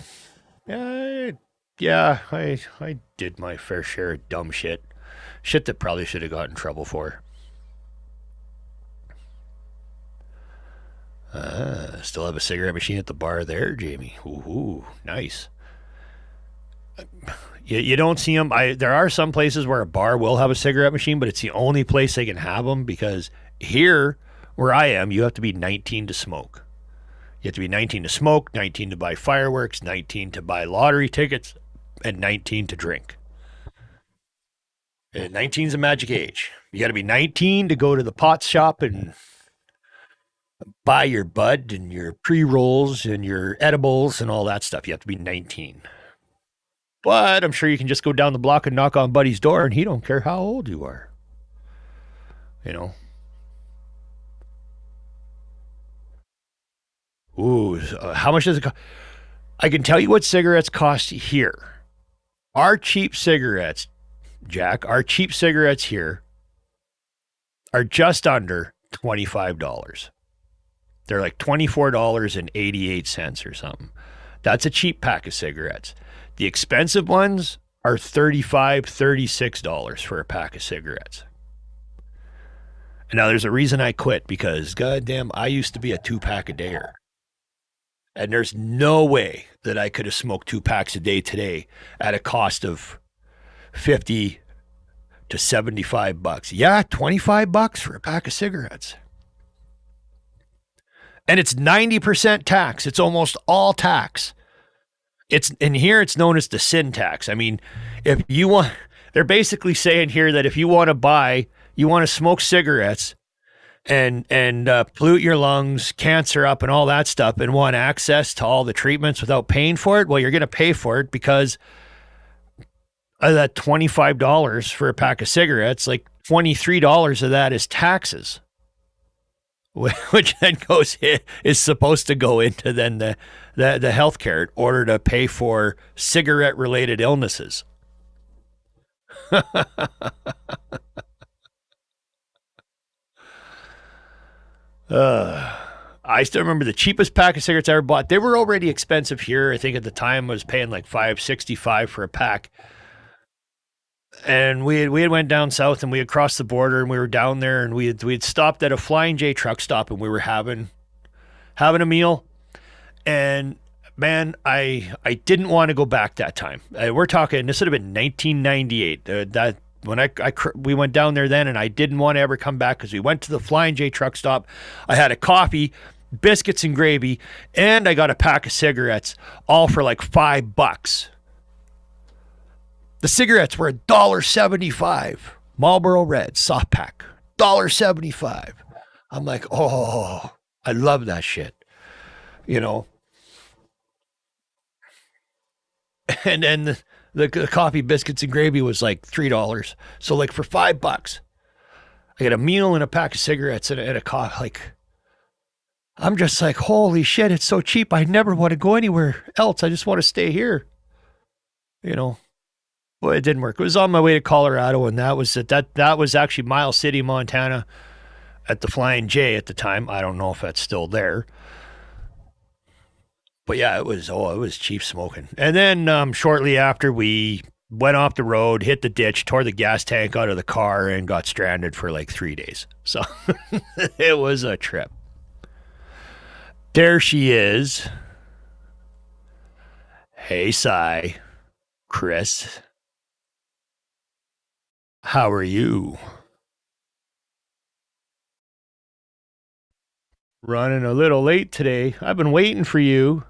yeah, I did my fair share of dumb shit that probably should have got in trouble for. Still have a cigarette machine at the bar there, Jamie. Ooh, nice. You don't see them. There are some places where a bar will have a cigarette machine, but it's the only place they can have them because here, where I am, you have to be 19 to smoke. You have to be 19 to smoke, 19 to buy fireworks, 19 to buy lottery tickets, and 19 to drink. And 19 is a magic age. You got to be 19 to go to the pot shop and buy your bud and your pre rolls and your edibles and all that stuff. You have to be 19. But I'm sure you can just go down the block and knock on Buddy's door, and he don't care how old you are. You know. Ooh, how much does it cost? I can tell you what cigarettes cost here. Our cheap cigarettes, Jack, our cheap cigarettes here are just under $25. They're like $24.88 or something. That's a cheap pack of cigarettes. The expensive ones are $35, $36 for a pack of cigarettes. And now there's a reason I quit because goddamn, I used to be a 2 pack a dayer. And there's no way that I could have smoked 2 packs a day today at a cost of 50 to $75. Yeah, $25 for a pack of cigarettes. And it's 90% tax. It's almost all tax. It's in here it's known as the sin tax. I mean, if you want they're basically saying here that if you want to smoke cigarettes and pollute your lungs, cancer up and all that stuff and want access to all the treatments without paying for it, well, you're going to pay for it because of that $25 for a pack of cigarettes, like $23 of that is taxes. Which then is supposed to go into then the healthcare in order to pay for cigarette related illnesses. I still remember the cheapest pack of cigarettes I ever bought. They were already expensive here. I think at the time I was paying like $5.65 for a pack. And we had went down south and we had crossed the border and we were down there and we had stopped at a Flying J truck stop and we were having a meal. And man, I didn't want to go back that time. We're talking this would have been 1998. That when we went down there then, and I didn't want to ever come back because we went to the Flying J truck stop. I had a coffee, biscuits and gravy, and I got a pack of cigarettes, all for like $5. The cigarettes were $1.75. Marlboro Red soft pack, $1.75. I'm like, oh, I love that shit. You know, and then the coffee biscuits and gravy was like $3. So like for $5, I get a meal and a pack of cigarettes and a coffee. Like I'm just like, holy shit, it's so cheap. I never want to go anywhere else. I just want to stay here. You know, well, it didn't work. It was on my way to Colorado, and that was it. That was actually Miles City, Montana, at the Flying J at the time. I don't know if that's still there, but yeah, it was. Oh, it was cheap smoking. And then shortly after, we went off the road, hit the ditch, tore the gas tank out of the car, and got stranded for like 3 days. So it was a trip. There she is. Hey, Cy, Chris, how are you? Running a little late today. I've been waiting for you.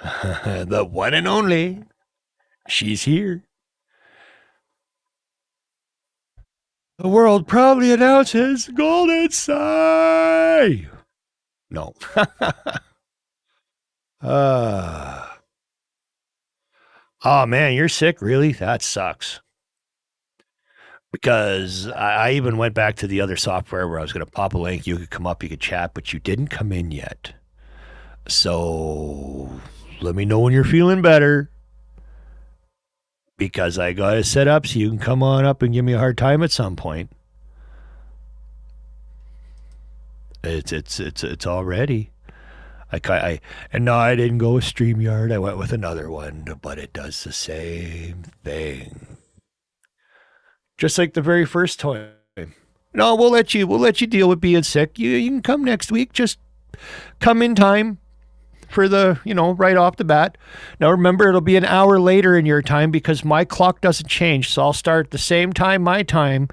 The one and only. She's here. The world proudly announces Golden Sai. No. uh, oh man, you're sick, really? That sucks. Because I even went back to the other software where I was going to pop a link. You could come up, you could chat, but you didn't come in yet. So let me know when you're feeling better. Because I got it set up so you can come on up and give me a hard time at some point. It's all ready. And no, I didn't go with StreamYard. I went with another one, but it does the same thing, just like the very first time. No, we'll let you deal with being sick. You can come next week. Just come in time for the right off the bat. Now remember, it'll be an hour later in your time because my clock doesn't change, so I'll start at the same time my time,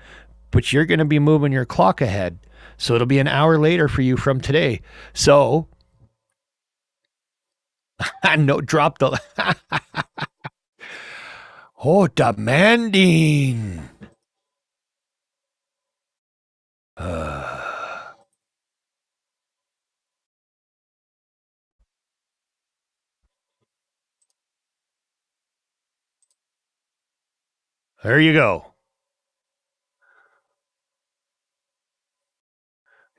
but you're going to be moving your clock ahead. So it'll be an hour later for you from today. So, no, drop the. Oh, demanding. Uh, there you go.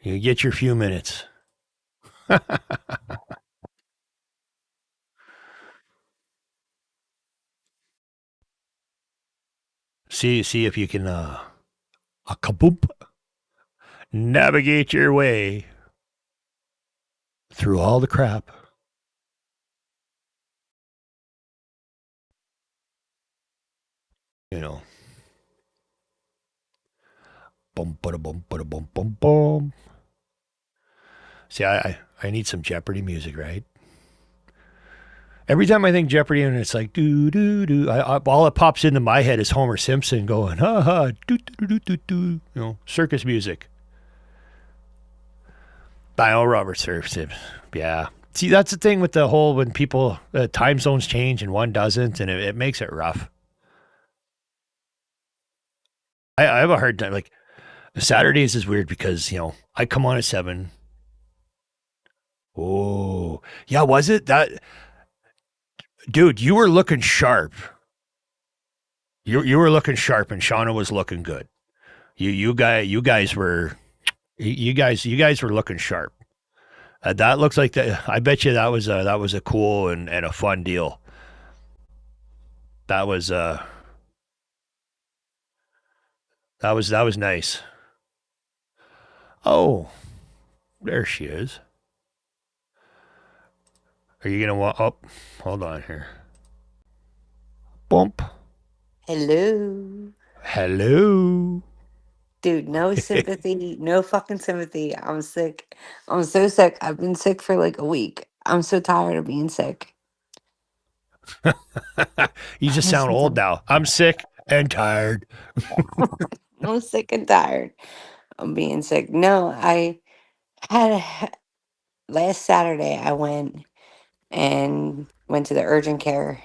You get your few minutes. See if you can a kaboom navigate your way through all the crap. You know, boom, bada boom, bada boom, boom, boom. See, I need some Jeopardy music, right? Every time I think Jeopardy and it's like doo doo doo, all that pops into my head is Homer Simpson going ha ha doo doo doo doo doo. Circus music. Bio Robert surfs it. Yeah. See, that's the thing with the whole when people time zones change and one doesn't, and it makes it rough. I have a hard time. Like Saturdays is weird because I come on at 7. Oh, yeah. Was it that, dude? You were looking sharp. You were looking sharp, and Shauna was looking good. You guys were you guys were looking sharp. That looks like that. I bet you that was a cool and a fun deal. That was that was nice. Oh, there she is. Are you gonna want? Oh, hold on here. Bump. Hello. Hello. Dude, no sympathy, no fucking sympathy. I'm sick. I'm so sick. I've been sick for like a week. I'm so tired of being sick. You just sound old now. I'm sick and tired. I'm sick and tired of being sick. No, I had last Saturday I went to the urgent care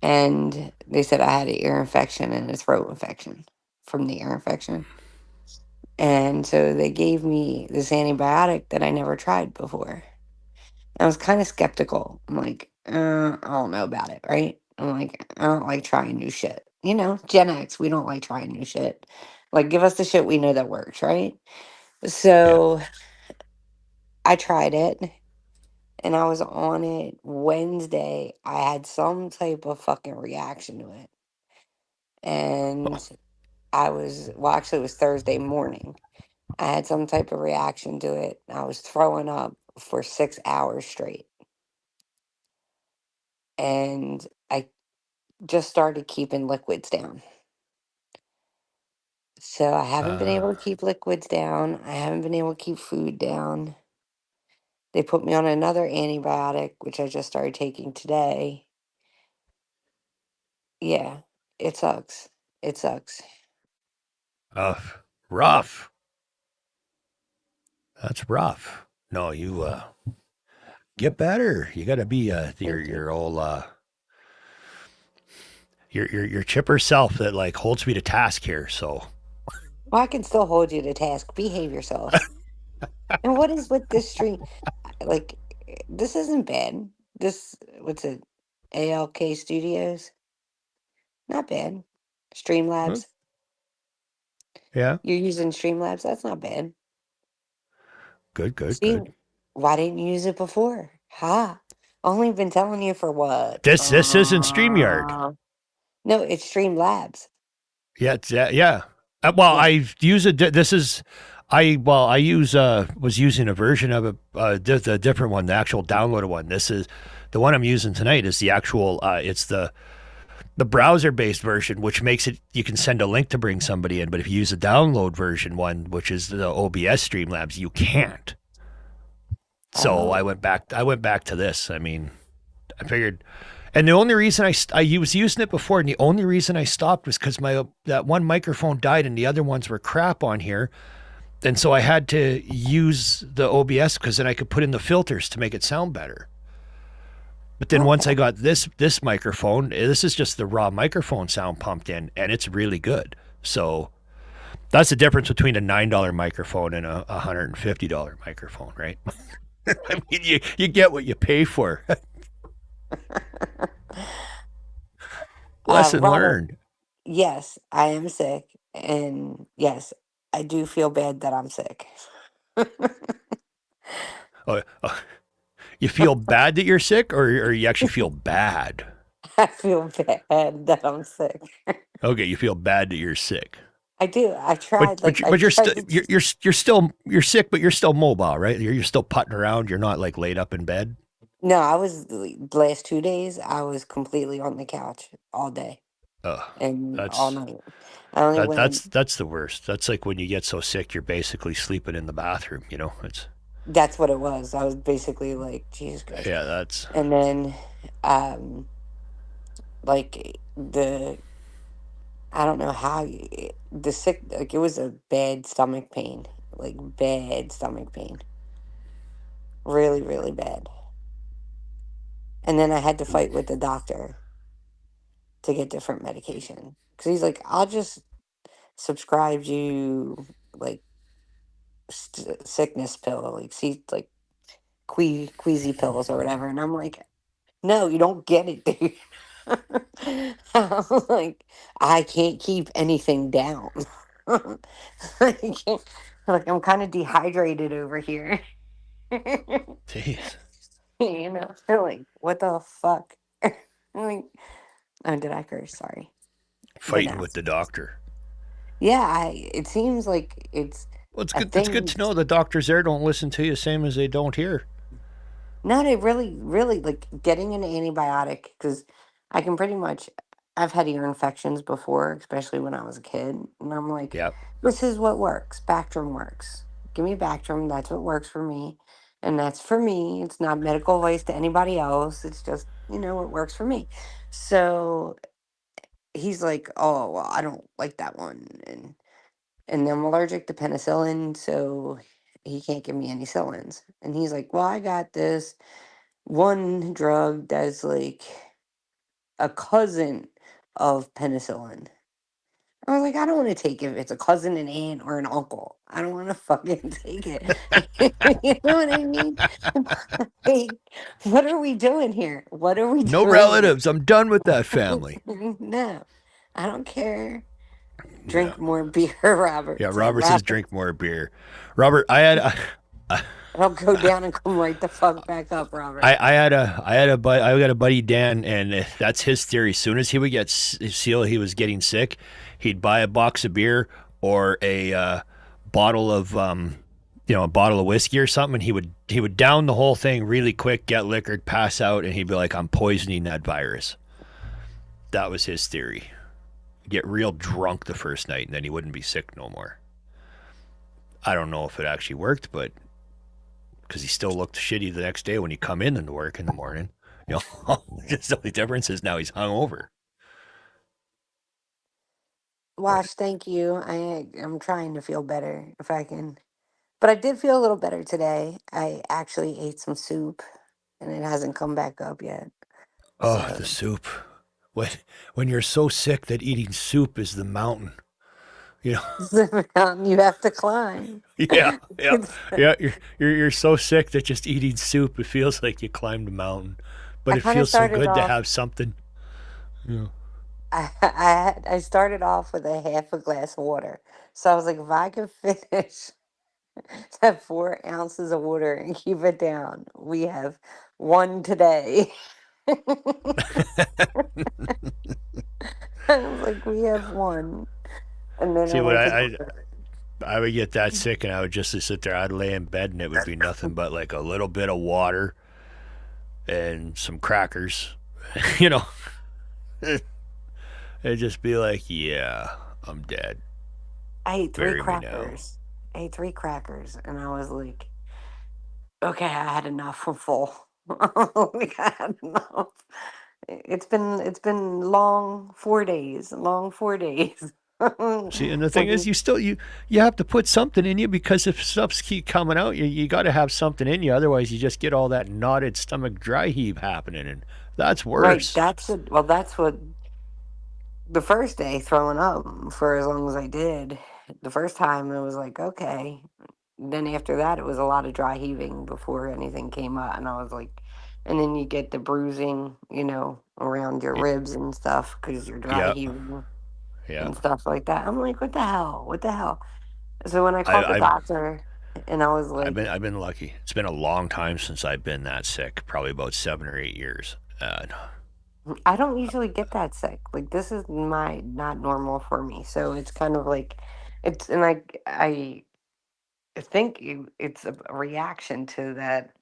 and they said I had an ear infection and a throat infection from the ear infection. And so they gave me this antibiotic that I never tried before. I was kind of skeptical. I'm like, I don't know about it, right? I'm like, I don't like trying new shit. You know, Gen X, we don't like trying new shit. Like, give us the shit we know that works, right? Yeah. So I tried it and I was on it Wednesday. I had some type of fucking reaction to it. And well, actually, it was Thursday morning. I had some type of reaction to it. I was throwing up for 6 hours straight. And I just started keeping liquids down. So I haven't been Uh, able to keep liquids down. I haven't been able to keep food down. They put me on another antibiotic, which I just started taking today. Yeah, it sucks. It sucks. uh, rough. That's rough. No, you get better. You got to be Thank you. your old your chipper self that like holds me to task here. So Well, I can still hold you to task. Behave yourself. And what is with this stream? Like, this isn't bad. This, what's it? ALK Studios? Not bad. hmm, Streamlabs. yeah, You're using Streamlabs? That's not bad. good, good, See, good. why didn't you use it before? Ha! Only been telling you for what? This isn't Streamyard. No, it's Streamlabs. Yeah, yeah. Well, Yeah. I use a. This is, I use was using a version of it, the different one, the actual downloaded one. This is the one I'm using tonight. Is the actual. It's the browser based version, which makes it you can send a link to bring somebody in. But if you use the download version one, which is the OBS Streamlabs, you can't. So Oh. I went back to this. I mean, I figured, and the only reason I was using it before, and the only reason I stopped was because my that one microphone died, and the other ones were crap on here, and so I had to use the OBS because then I could put in the filters to make it sound better. But then once Okay. I got this microphone, this is just the raw microphone sound pumped in, and it's really good. So that's the difference between a $9 microphone and a $150 microphone, right? I mean, you get what you pay for. Lesson Robert, learned. yes, I am sick. And yes, I do feel bad that I'm sick. Oh, you feel bad that you're sick, or you actually feel bad? I feel bad that I'm sick. Okay, you feel bad that you're sick, I do. I but you're tried still to. you're still you're sick, but you're still mobile, right? You're still putting around. You're not like laid up in bed. No, I was the last 2 days. I was completely on the couch all day Oh, and all that's night. I only went. that's the worst. That's like when you get so sick, you're basically sleeping in the bathroom. You know, it's That's what it was. I was basically like, Jesus Christ. yeah, that's And then, um, like I don't know how the sick, like it was a bad stomach pain, like bad stomach pain, really, really bad. And then I had to fight with the doctor to get different medication because he's like, I'll just subscribe you like sickness pill, like see, like queasy pills or whatever. And I'm like, no, you don't get it, dude. I'm like, I can't keep anything down. like, like I'm kind of dehydrated over here. jeez. you know, they're like, what the fuck? I'm like, oh, did I curse? Sorry, but Fighting no. with the doctor. Yeah, it seems like it's Well, it's a good. It's good thing. to know the doctors there don't listen to you, same as they don't here. No, they really, really like getting an antibiotic because I can pretty much. I've had ear infections before, especially when I was a kid, and I'm like, Yep. this is what works. Bactrim works. Give me Bactrim. That's what works for me, and that's for me. It's not medical advice to anybody else. It's just what works for me. So he's like, oh well, I don't like that one, and I'm allergic to penicillin, so he can't give me any Cillins. And he's like, well, I got this one drug that's like a cousin of penicillin. I was like, I don't want to take it if it's a cousin, an aunt, or an uncle. I don't want to fucking take it. You know what I mean? Like, what are we doing here? What are we No doing here? relatives. I'm done with that family. No, I don't care. Yeah. Drink more beer, Robert. Yeah. Said Robert says Robert. drink more beer. Robert, I had. I'll go down and come right the fuck back up, Robert. I got a buddy Dan, and that's his theory. As soon as he would get feel he was getting sick, he'd buy a box of beer or a bottle of a bottle of whiskey or something, and he would down the whole thing really quick, get liquored, pass out, and he'd be like, "I'm poisoning that virus." That was his theory. Get real drunk the first night, and then he wouldn't be sick no more. I don't know if it actually worked, but because he still looked shitty the next day when he come in to work in the morning. You know, just the only difference is now he's hungover. But Wash, thank you. I'm trying to feel better if I can. But I did feel a little better today. I actually ate some soup and it hasn't come back up yet. oh, the So soup. When when you're so sick that eating soup is the mountain. You know, it's the mountain you have to climb. yeah, yeah, It's, yeah. You're so sick that just eating soup it feels like you climbed a mountain, but I it kind of feels so started good to off. have something. Yeah. I started off with a half a glass of water. So I was like, if I can finish that 4 ounces of water and keep it down, we have one today. I was like, we have one. And then I See what went to I would get that sick and I would just sit there. I'd lay in bed and it would be nothing but like a little bit of water and some crackers. you know, it'd just be like, yeah, I'm dead. I ate three Bury me now. crackers. I ate three crackers, and I was like, okay, I had enough. I'm full. Like I had enough. It's been long 4 days. Long 4 days. See, and the When thing is, you have to put something in you because if stuff's keep coming out, you got to have something in you. Otherwise, you just get all that knotted stomach dry heave happening, and that's right, worse. that's what the first day throwing up for as long as I did. The first time it was like, okay. Then after that, it was a lot of dry heaving before anything came out, and I was like, and then you get the bruising, around your Y- ribs and stuff because you're dry Yeah, heaving yeah. and stuff like that. I'm like, what the hell? What the hell? So when I I, called the I've doctor, and I was I've like, been lucky. It's been a long time since I've been that sick. Probably about 7 or 8 years. I don't usually get that sick. Like this is my not normal for me. So it's kind of like, it's and I think it's a reaction to that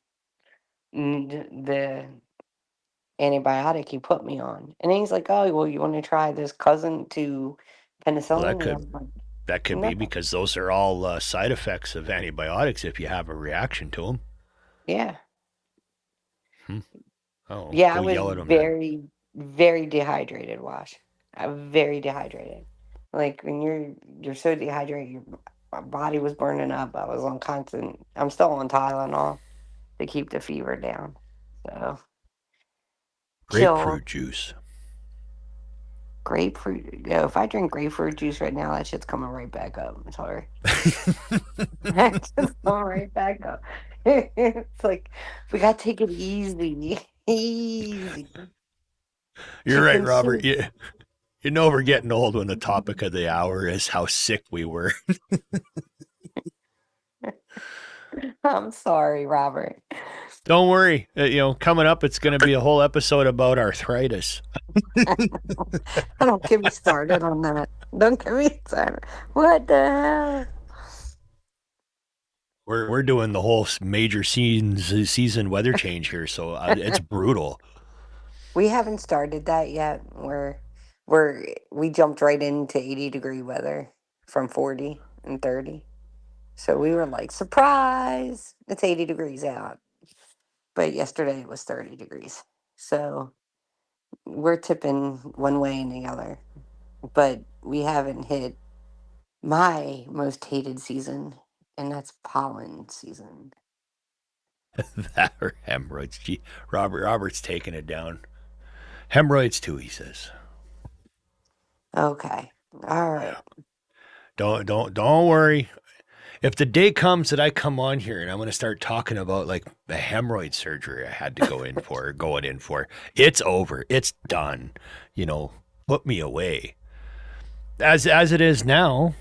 the antibiotic he put me on. And then he's like, oh, well, you want to try this cousin to Well, penicillin? And I'm like, that could no. be because those are all side effects of antibiotics if you have a reaction to them. Yeah. Hmm. Oh, Yeah, I go was yell at them then. very, very dehydrated, Wash. I'm very dehydrated. Like when you're so dehydrated, my body was burning up. I was on constant. I'm still on Tylenol to keep the fever down. So chill. Grapefruit juice. Grapefruit. Yo, if I drink grapefruit juice right now, that shit's coming right back up. I'm sorry. Just come right back up. It's like we gotta take it easy, easy. You're right, Chicken Robert. soup. You know we're getting old when the topic of the hour is how sick we were. I'm sorry, Robert. Don't worry. Coming up, it's going to be a whole episode about arthritis. Don't get me started on that. Don't get me started. What the hell? We're doing the whole major season weather change here, so it's brutal. We haven't started that yet. We jumped right into 80-degree weather from 40 and 30. So we were like, surprise! It's 80 degrees out. But yesterday it was 30 degrees. So we're tipping one way and the other. But we haven't hit my most hated season, and that's pollen season. That or hemorrhoids. Gee, Robert's taking it down. Hemorrhoids too, he says. Okay. All right. Yeah. Don't worry. If the day comes that I come on here and I'm going to start talking about like the hemorrhoid surgery I had to go in for, or going in for, it's over. It's done. You know, put me away. As it is now,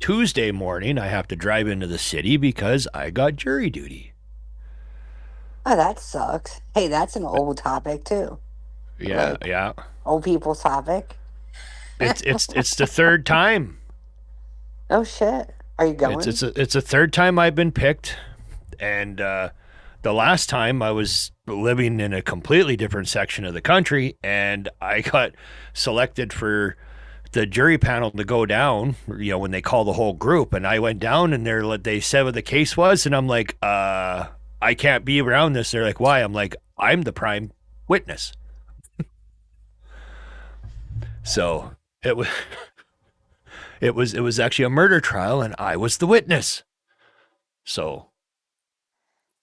Tuesday morning I have to drive into the city because I got jury duty. Oh, that sucks. Hey, that's an old topic too. Yeah, Like yeah. old people's topic. It's the third time. Oh shit. Are you going? It's a third time I've been picked, and the last time I was living in a completely different section of the country, and I got selected for the jury panel to go down. You know, when they call the whole group, and I went down, and they said what the case was, and I'm like, I can't be around this. They're like, why? I'm like, I'm the prime witness. So it was. It was actually a murder trial, and I was the witness. So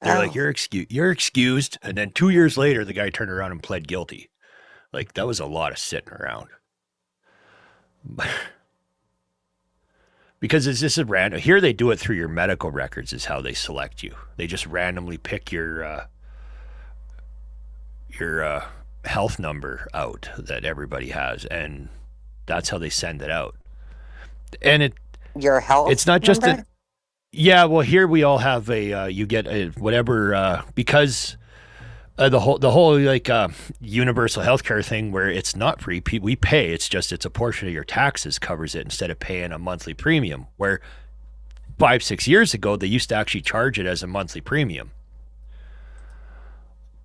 they're like, Oh, you're excused. And then 2 years later, the guy turned around and pled guilty. Like that was a lot of sitting around. Because it's just a random. Here they do it through your medical records. Is how they select you. They just randomly pick your health number out that everybody has, and that's how they send it out. And your it's health not just a number? yeah. Well, here we all have a you get a whatever because the whole like universal healthcare thing where it's not free. We pay. It's just it's a portion of your taxes covers it instead of paying a monthly premium. Where 5-6 years ago they used to actually charge it as a monthly premium.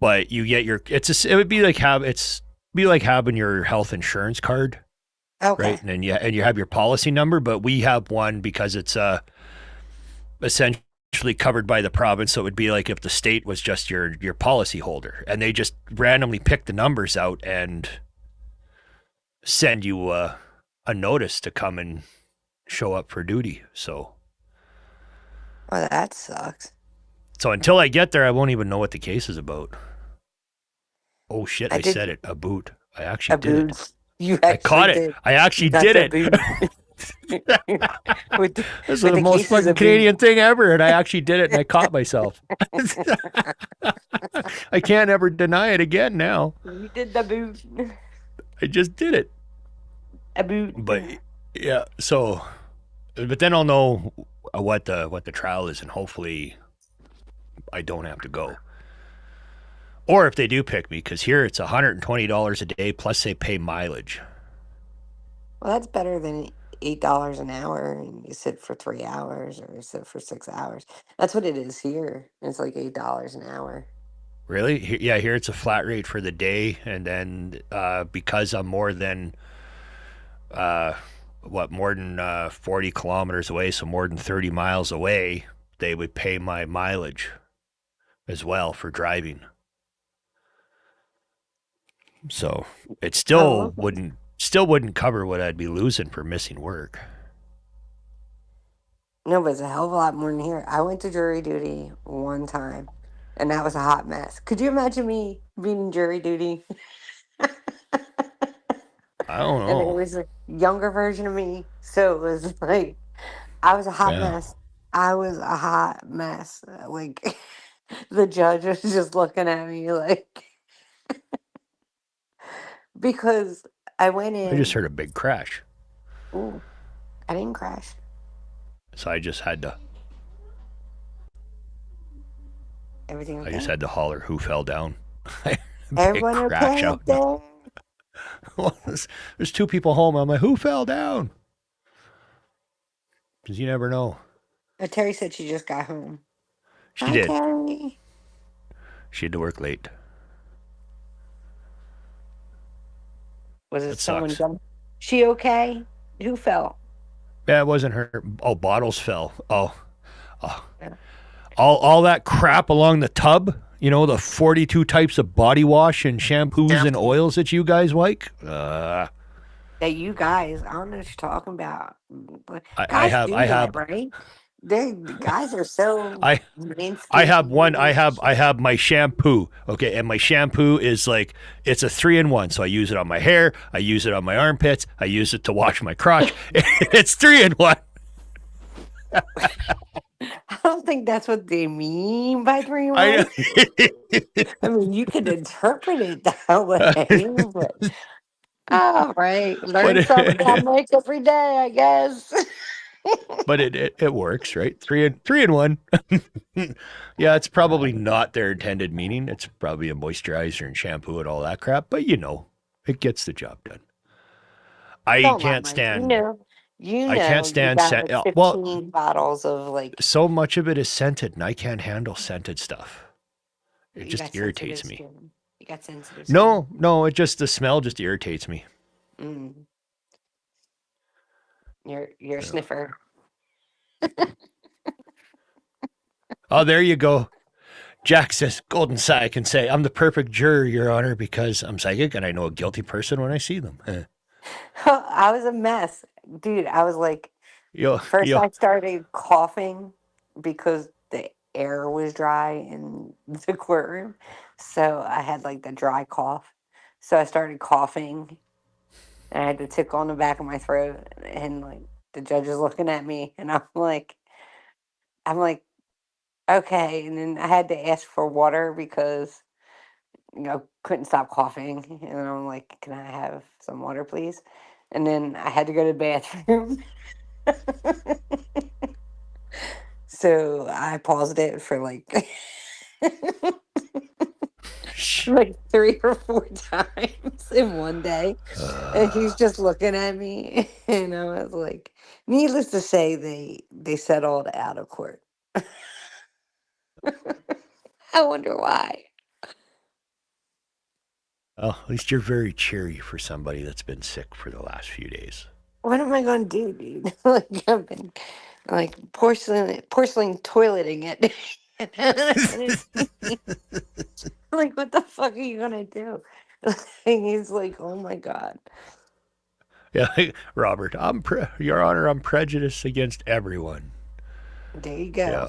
But you get your it would be like having your health insurance card, right? Okay. And then you have your policy number, but we have one because it's essentially covered by the province. So it would be like if the state was just your policy holder, and they just randomly pick the numbers out and send you a notice to come and show up for duty. Well, that sucks. So until I get there, I won't even know what the case is about. Oh shit! I I did said it. A boot. I actually a did it. boot. You I actually caught it. did. I You actually got did the it. boot. with the, This is with the the most cases fucking of Canadian boot. thing ever, and I actually did it, and I caught myself. I can't ever deny it again now. You did the boot. I just did it. A boot. But yeah, so but then I'll know what the trial is, and hopefully I don't have to go. Or if they do pick me, because here it's $120 a day plus they pay mileage. Well, that's better than $8 an hour, and you sit for 3 hours, or you sit for 6 hours. That's what it is here. It's like $8 an hour. Really? Yeah, here it's a flat rate for the day, and then because I'm more than uh, more than 40 kilometers away, so more than 30 miles away, they would pay my mileage as well for driving. So it Oh, okay. still wouldn't cover what I'd be losing for missing work. No, but it's a hell of a lot more than here. I went to jury duty one time, and that was a hot mess. Could you imagine me being in jury duty? I don't And it know. was a younger version of me. So it was like, I was a hot Yeah, mess. I was a hot mess. Like, the judge was just looking at me like, because I went I just in. heard a big crash, Ooh, I didn't crash. so Everything I just okay? had to holler who fell down. Big Everyone crash okay out. up there? There's two people home. I'm like, who fell down? Because you never know. Terry said she just got home. She Hi, did. Terry. She had to work late. Was it That someone sucks. dumb? She okay? Who fell? Yeah, it wasn't her. Oh, bottles fell. Oh, Yeah. all that crap along the tub. You know, the 42 types of body wash and shampoos and oils that you guys like. That you guys, I don't know what you're talking about. But I guys have do I that, have right? The guys are so I I have one. manscaped. I have my shampoo. Okay, and my shampoo is like it's a 3-in-1. So I use it on my hair. I use it on my armpits. I use it to wash my crotch. It's 3-in-1. I don't think that's what they mean by three in I one. I mean, you could interpret it that way, but all right, but learn something I make every day, I guess. it works, right? 3-in-1. Yeah, it's probably not their intended meaning. It's probably a moisturizer and shampoo and all that crap. But it gets the job done. I Don't lie, can't Mike. stand. I can't You stand got scent. like Well, 15 bottles of like, so much of it is scented, and I can't handle scented stuff. It you just got sensitive irritates me. skin. You got sensitive skin. No, the smell just irritates me. Mm, you're a You know. sniffer. Oh, there you go. Jack says, Golden Sai can say, I'm the perfect juror, Your Honor, because I'm psychic and I know a guilty person when I see them. I was a mess, dude. I was like, Yo, first yo. I started coughing because the air was dry in the courtroom. So I had like the dry cough. So I started coughing and I had to tickle on the back of my throat and like the judge is looking at me and I'm like, okay. And then I had to ask for water because couldn't stop coughing. And I'm like, can I have some water, please? And then I had to go to the bathroom. So I paused it for like like 3 or 4 times in one day. And he's just looking at me. And I was like, needless to say, they settled out of court. I wonder why. Well, at least you're very cheery for somebody that's been sick for the last few days. What am I gonna do, dude? Like I've been like porcelain toileting it. Like what the fuck are you gonna do? Like, he's like, oh my god. Yeah, Robert, Your Honor, I'm prejudiced against everyone. There you Yeah. go.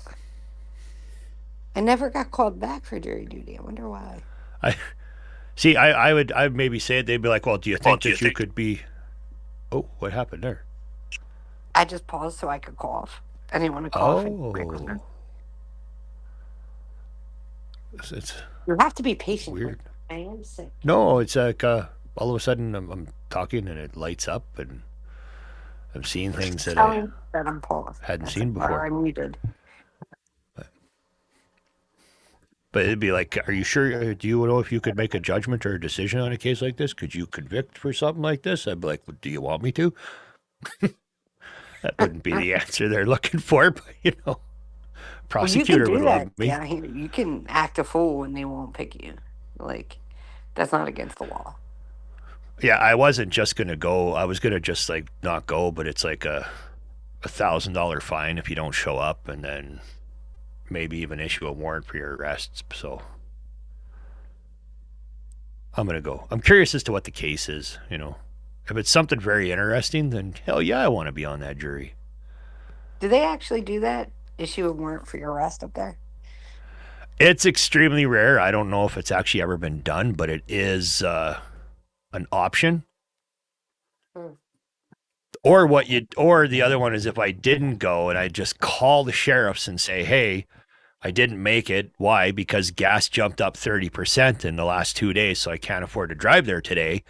I never got called back for jury duty. I wonder why. I see. I'd maybe say it. They'd be like, "Well, do you think that you could be?" Oh, what happened there? I just paused so I could cough. I didn't want to cough and break on them. Oh, it's You have to be patient. Like, weird. I am sick. No, it's like all of a sudden I'm talking and it lights up and I'm seeing things that I Tell me that I'm paused. hadn't That's seen or before. I'm muted. But it'd be like, "Are you sure? Do you know if you could make a judgment or a decision on a case like this? Could you convict for something like this?" I'd be like, well, "Do you want me to?" That wouldn't be the answer they're looking for, but Well, you can prosecutor would do love that me. down here. You can act a fool and they won't pick you. Like, that's not against the law. Yeah, I wasn't just gonna go. I was gonna just like not go, but it's like a $1,000 fine if you don't show up, and then maybe even issue a warrant for your arrest. So I'm gonna go. I'm curious as to what the case is. If it's something very interesting, then hell yeah, I want to be on that jury. Do they actually do that? Issue a warrant for your arrest up there? It's extremely rare. I don't know if it's actually ever been done, but it is an option. Hmm. Or the other one is if I didn't go and I just call the sheriffs and say, "Hey, I didn't make it. Why? Because gas jumped up 30% in the last 2 days, so I can't afford to drive there today."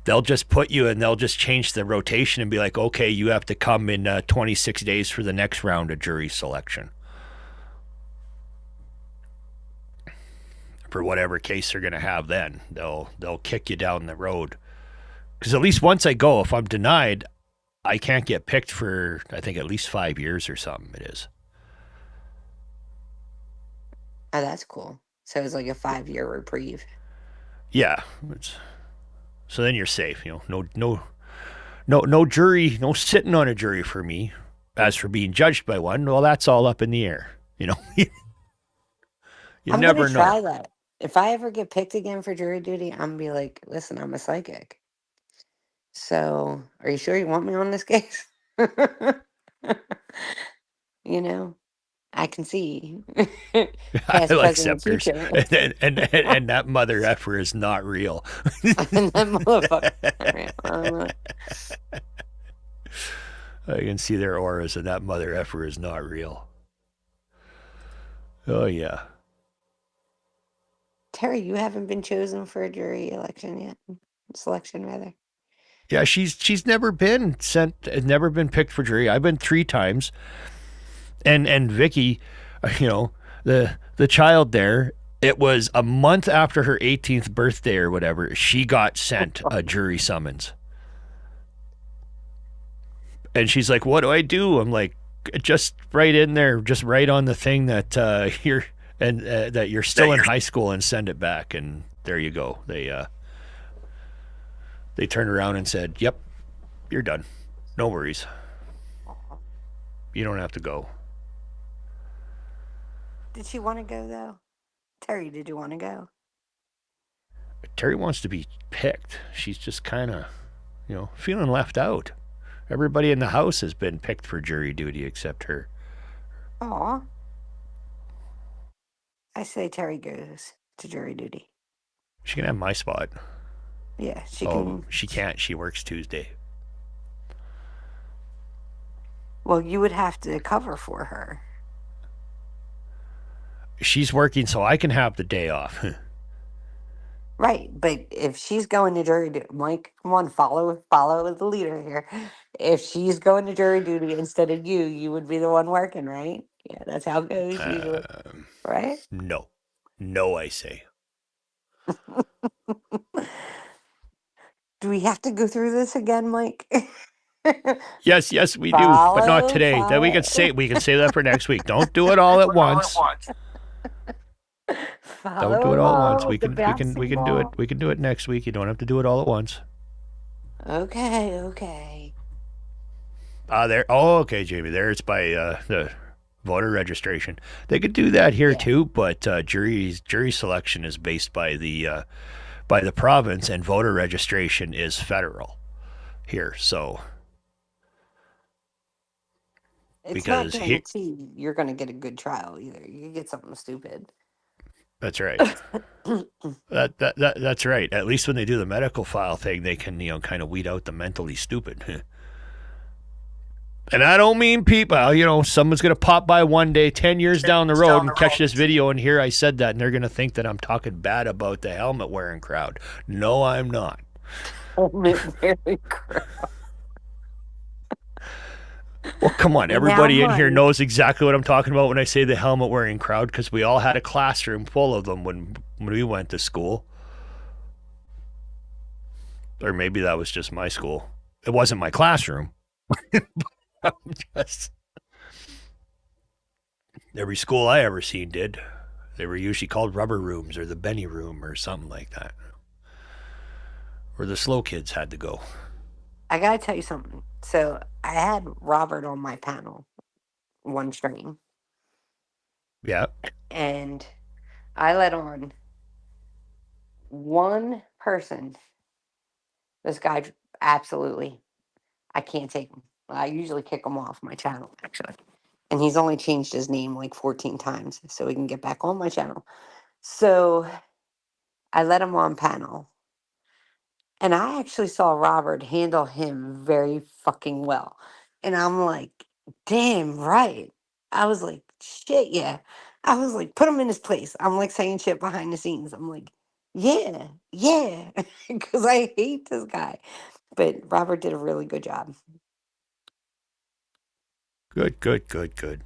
They'll just put you and they'll just change the rotation and be like, "Okay, you have to come in 26 days for the next round of jury selection for whatever case they're going to have." Then they'll kick you down the road. Because at least once I go, if I'm denied, I can't get picked for, I think, at least 5 years or something. It is. Oh, that's cool. So it's like a 5-year reprieve. Yeah. So then you're safe. No jury, no sitting on a jury for me. As for being judged by one, well, that's all up in the air. You I'm gonna never know. try that. If I ever get picked again for jury duty, I'm gonna be like, listen, I'm a psychic. So are you sure you want me on this case? You know, I can see I past, like present, and scepters, future. and that mother effer is not real. And that motherfucker. All right, I can see their auras, and that mother effer is not real. Oh yeah, Terry, you haven't been chosen for a jury election yet. Selection, rather. yeah. She's never been sent, never been picked for jury. I've been 3 times, and Vicky, you know, the child there. It was a month after her 18th birthday or whatever. She got sent a jury summons, and she's like, "What do I do?" I'm like, "Just write in there, just write on the thing that you're and that you're still in high school, and send it back." And there you go. They turned around and said, "Yep, you're done. No worries. You don't have to go." Did she want to go though? Terry, did you want to go? Terry wants to be picked. She's just kind of, feeling left out. Everybody in the house has been picked for jury duty except her. Aw. I say Terry goes to jury duty. She can have my spot. Yeah, she Oh, can. she can't. She works Tuesday. Well, you would have to cover for her. She's working, so I can have the day off. Right, but if she's going to jury duty, Mike, come on, follow the leader here. If she's going to jury duty instead of you, you would be the one working, right? Yeah, that's how it goes usually, right? No. No, I say. Do we have to go through this again, Mike? Yes, yes, we do, but not today. Then we can Follow, say that for next week. Don't do it all at once. Don't do follow it all at once. along We with the can we can we bouncing can do it. ball. We can do it next week. You don't have to do it all at once. Okay, okay. There. Oh, okay, Jamie. There, it's by the voter registration. They could do that here Yeah, too, but jury selection is based by the province, and voter registration is federal here. So it's not because he, guaranteed you're going to get a good trial either. You get something stupid. that's right. That's right. At least when they do the medical file thing, they can kind of weed out the mentally stupid. And I don't mean people. Someone's gonna pop by one day, 10 years down the road, and catch this video and hear I said that, and they're gonna think that I'm talking bad about the helmet wearing crowd. No, I'm not. Very correct. Well, come on. Now, Everybody in here Mike, knows exactly what I'm talking about when I say the helmet wearing crowd, because we all had a classroom full of them when we went to school. Or maybe that was just my school. It wasn't my classroom. Just, every school I ever seen did. They were usually called rubber rooms or the Benny room or something like that. Where the slow kids had to go. I gotta tell you something. So I had Robert on my panel one stream, Yeah. and I let on one person. This guy, absolutely, I can't take him. I usually kick him off my channel, actually. And he's only changed his name like 14 times so he can get back on my channel. So I let him on panel. And I actually saw Robert handle him very fucking well. And I'm like, damn right. I was like, shit, yeah. I was like, put him in his place. I'm like saying shit behind the scenes. I'm like, yeah, yeah. Because I hate this guy. But Robert did a really good job. Good, good, good, good.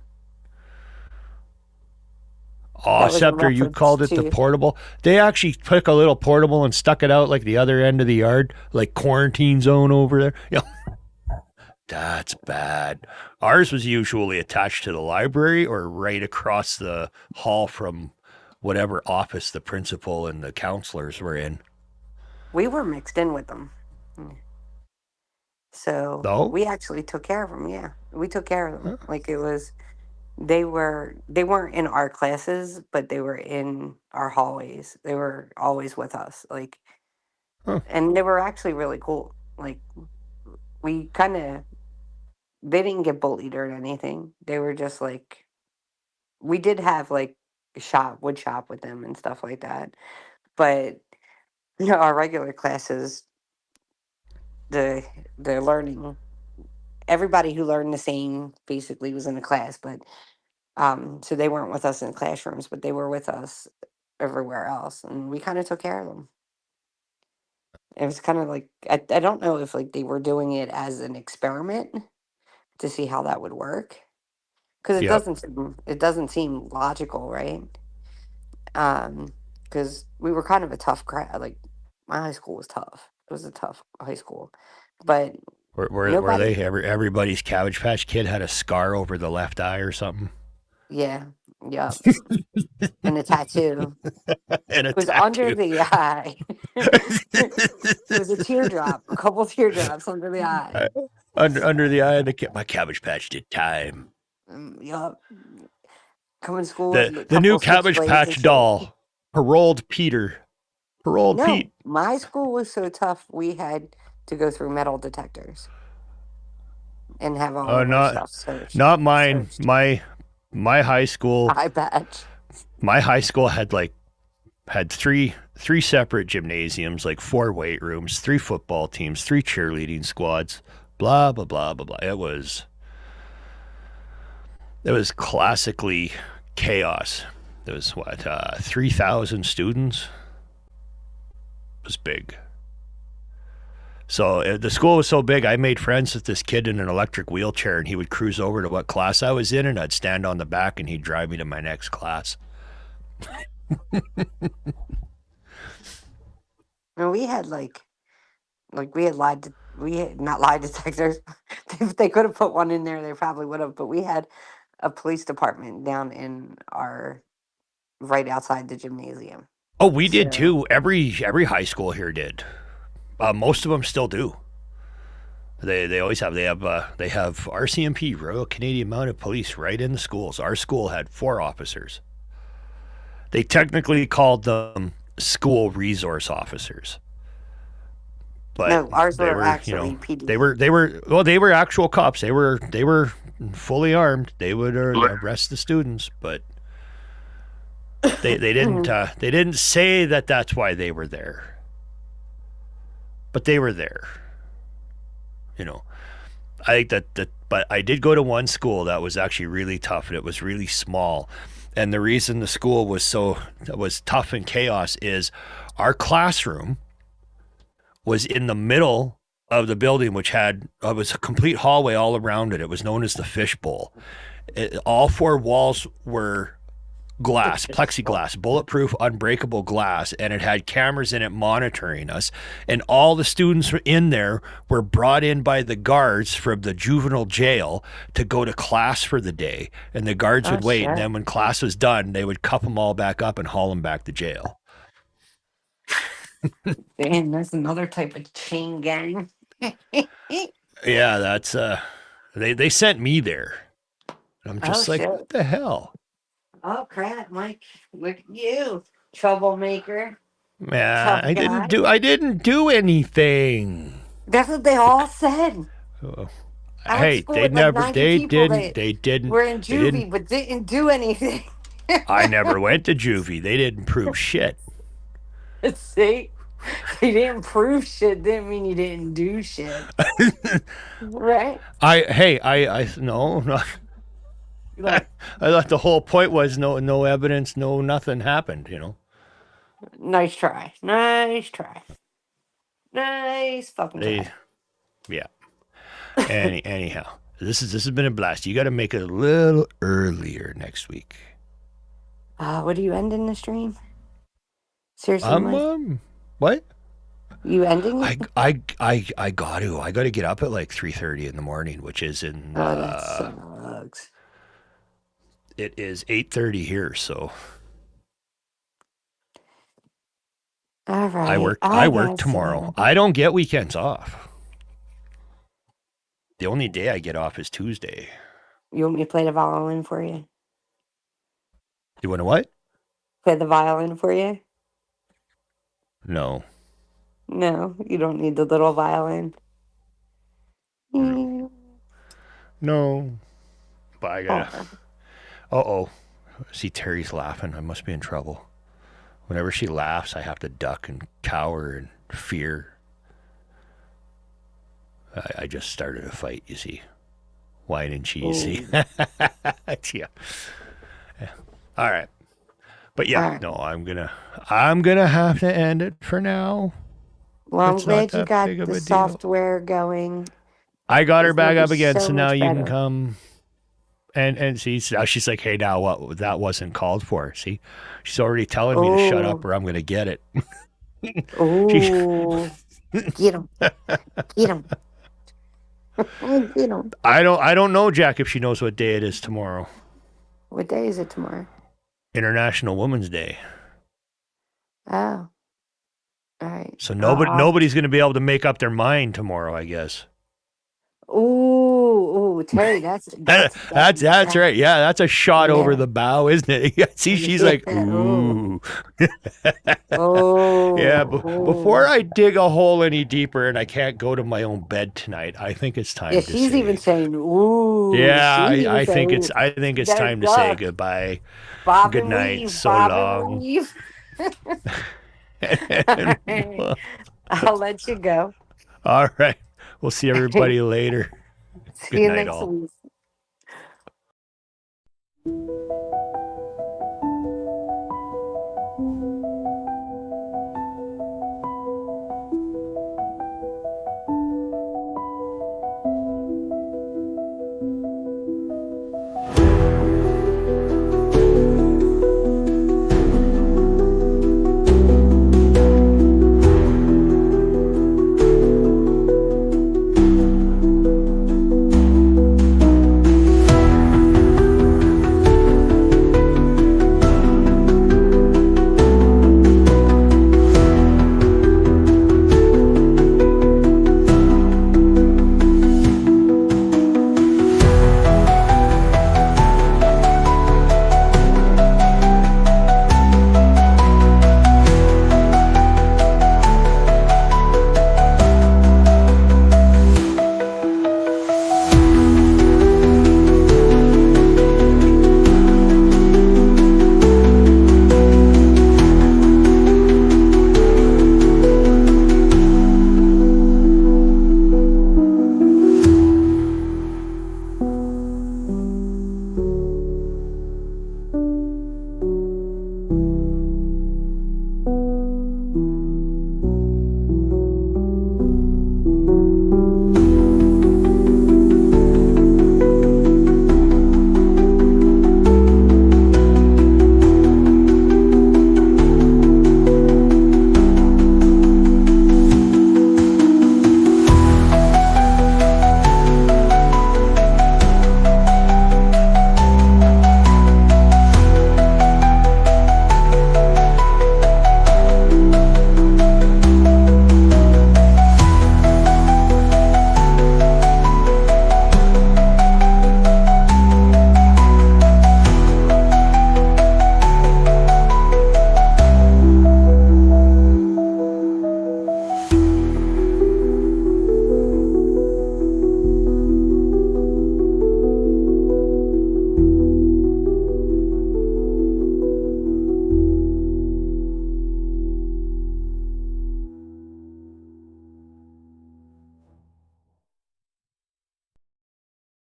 Oh, That was in Scepter, you reference called it the to, portable. They actually took a little portable and stuck it out like the other end of the yard, like quarantine zone over there. That's bad. Ours was usually attached to the library or right across the hall from whatever office the principal and the counselors were in. we were mixed in with them. Mm. So No? we actually took care of them. Yeah. We took care of them. Like it was, they weren't in our classes, but they were in our hallways. They were always with us. Like, Huh. and they were actually really cool. Like we kind of they didn't get bullied or anything. They were just like, we did have like wood shop with them and stuff like that. But our regular classes, the the learning, everybody who learned the same basically was in the class, but so they weren't with us in classrooms, but they were with us everywhere else, and we kind of took care of them. It was kind of like, I don't know if like they were doing it as an experiment to see how that would work, because Yep. it doesn't seem logical, right? Um, because we were kind of a tough crowd. Like, my high school was tough. It was a tough high school, but Were nobody. they everybody's Cabbage Patch Kid had a scar over the left eye or something? Yeah, yep, and a tattoo. And a It was under tattoo. the eye. It was a teardrop, a couple teardrops under the eye. Under the eye of the my Cabbage Patch did time. Yup. Coming to school with The a the new couple Cabbage switchblades and Patch shit. doll, paroled Peter, paroled No, Pete. my school was so tough we had to go through metal detectors and have all of our Not stuff searched. not mine. Searched. My high school. Eye patch. My high school had three separate gymnasiums, like 4 weight rooms, 3 football teams, 3 cheerleading squads, blah blah blah blah blah. It was classically chaos. There was 3,000 students. It was big. So the school was so big, I made friends with this kid in an electric wheelchair, and he would cruise over to what class I was in, and I'd stand on the back, and he'd drive me to my next class. And we had like we had not lie detectors. If they could have put one in there, they probably would have. But we had a police department down in our right outside the gymnasium. Oh, we did So too. Every high school here did. Most of them still do. They always have. They have RCMP, Royal Canadian Mounted Police, right in the schools. Our school had 4 officers. They technically called them school resource officers, but no, ours they were were, actually PD. they were actual cops. They were fully armed. They would arrest the students, but they didn't say that that's why they were there, but they were there. You know, I think that but I did go to one school that was actually really tough, and it was really small. And the reason the school was tough and chaos is our classroom was in the middle of the building, which had was a complete hallway all around it. It was known as the fishbowl. All 4 walls were glass, plexiglass, bulletproof, unbreakable glass, and it had cameras in it monitoring us. And all the students in there were brought in by the guards from the juvenile jail to go to class for the day. And the guards Oh would wait, and shit! then when class was done, they would cuff them all back up and haul them back to jail. Damn, that's another type of chain gang. Yeah, that's they sent me there. I'm Oh just like, shit! what the hell? Oh crap, Mike! Look at you, troublemaker, Man, tough guy. I didn't do anything. That's what they all said. Oh, I went to hey, school with like 90 people that they didn't, were in they didn't. juvie but didn't do anything. I never went to juvie. They didn't prove shit. See? You didn't prove shit, didn't mean you didn't do shit. Right? No, no. I Like, thought the whole point was no evidence, no nothing happened. nice try. Nice try. Nice fucking They, try. yeah. Anyhow, this has been a blast. You got to make it a little earlier next week. What are you ending the stream? Seriously, Mike? What? You ending it? I got to get up at like 3:30 in the morning, which is in Oh, that sucks. it is 8:30 here, so All right. I I work guess. tomorrow. I don't get weekends off. The only day I get off is Tuesday. You want me to play the violin for you? You want to what? Play the violin for you? No. No, you don't need the little violin. No. No. But I gotta. Oh, Uh-oh. See, Terry's laughing. I must be in trouble. Whenever she laughs, I have to duck and cower and fear. I just started a fight, you see. Wine and cheese, see? ooh. Yeah. All right. But All yeah, right. no, I'm gonna have to end it for now. Well, I'm It's not glad you that got big of the a deal. software going. I got her It's gonna back be up again, so so now much you can better. come and see. Now she's like, hey, now what? That wasn't called for. See, she's already telling me to shut up, Oh, or I'm gonna get it. She, oh, get him, get him, get him. I don't know, Jack, if she knows what day it is tomorrow. What day is it tomorrow? International Women's Day. Oh, all right. So nobody's gonna be able to make up their mind tomorrow, I guess. Ooh, ooh, Terry, that's That's right. Yeah, that's a shot over yeah, the bow, isn't it? See, she's like, yeah. Ooh, ooh. Yeah, oh, before ooh. I dig a hole any deeper and I can't go to my own bed tonight, I think it's Yeah, time to she's even say, saying ooh. yeah, She's even I saying think ooh. it's There's time to say duck. goodbye. Bob Good and night. weave, So bob and long. weave. I'll let you go. All right. We'll see everybody later. See Good you night, next all. week.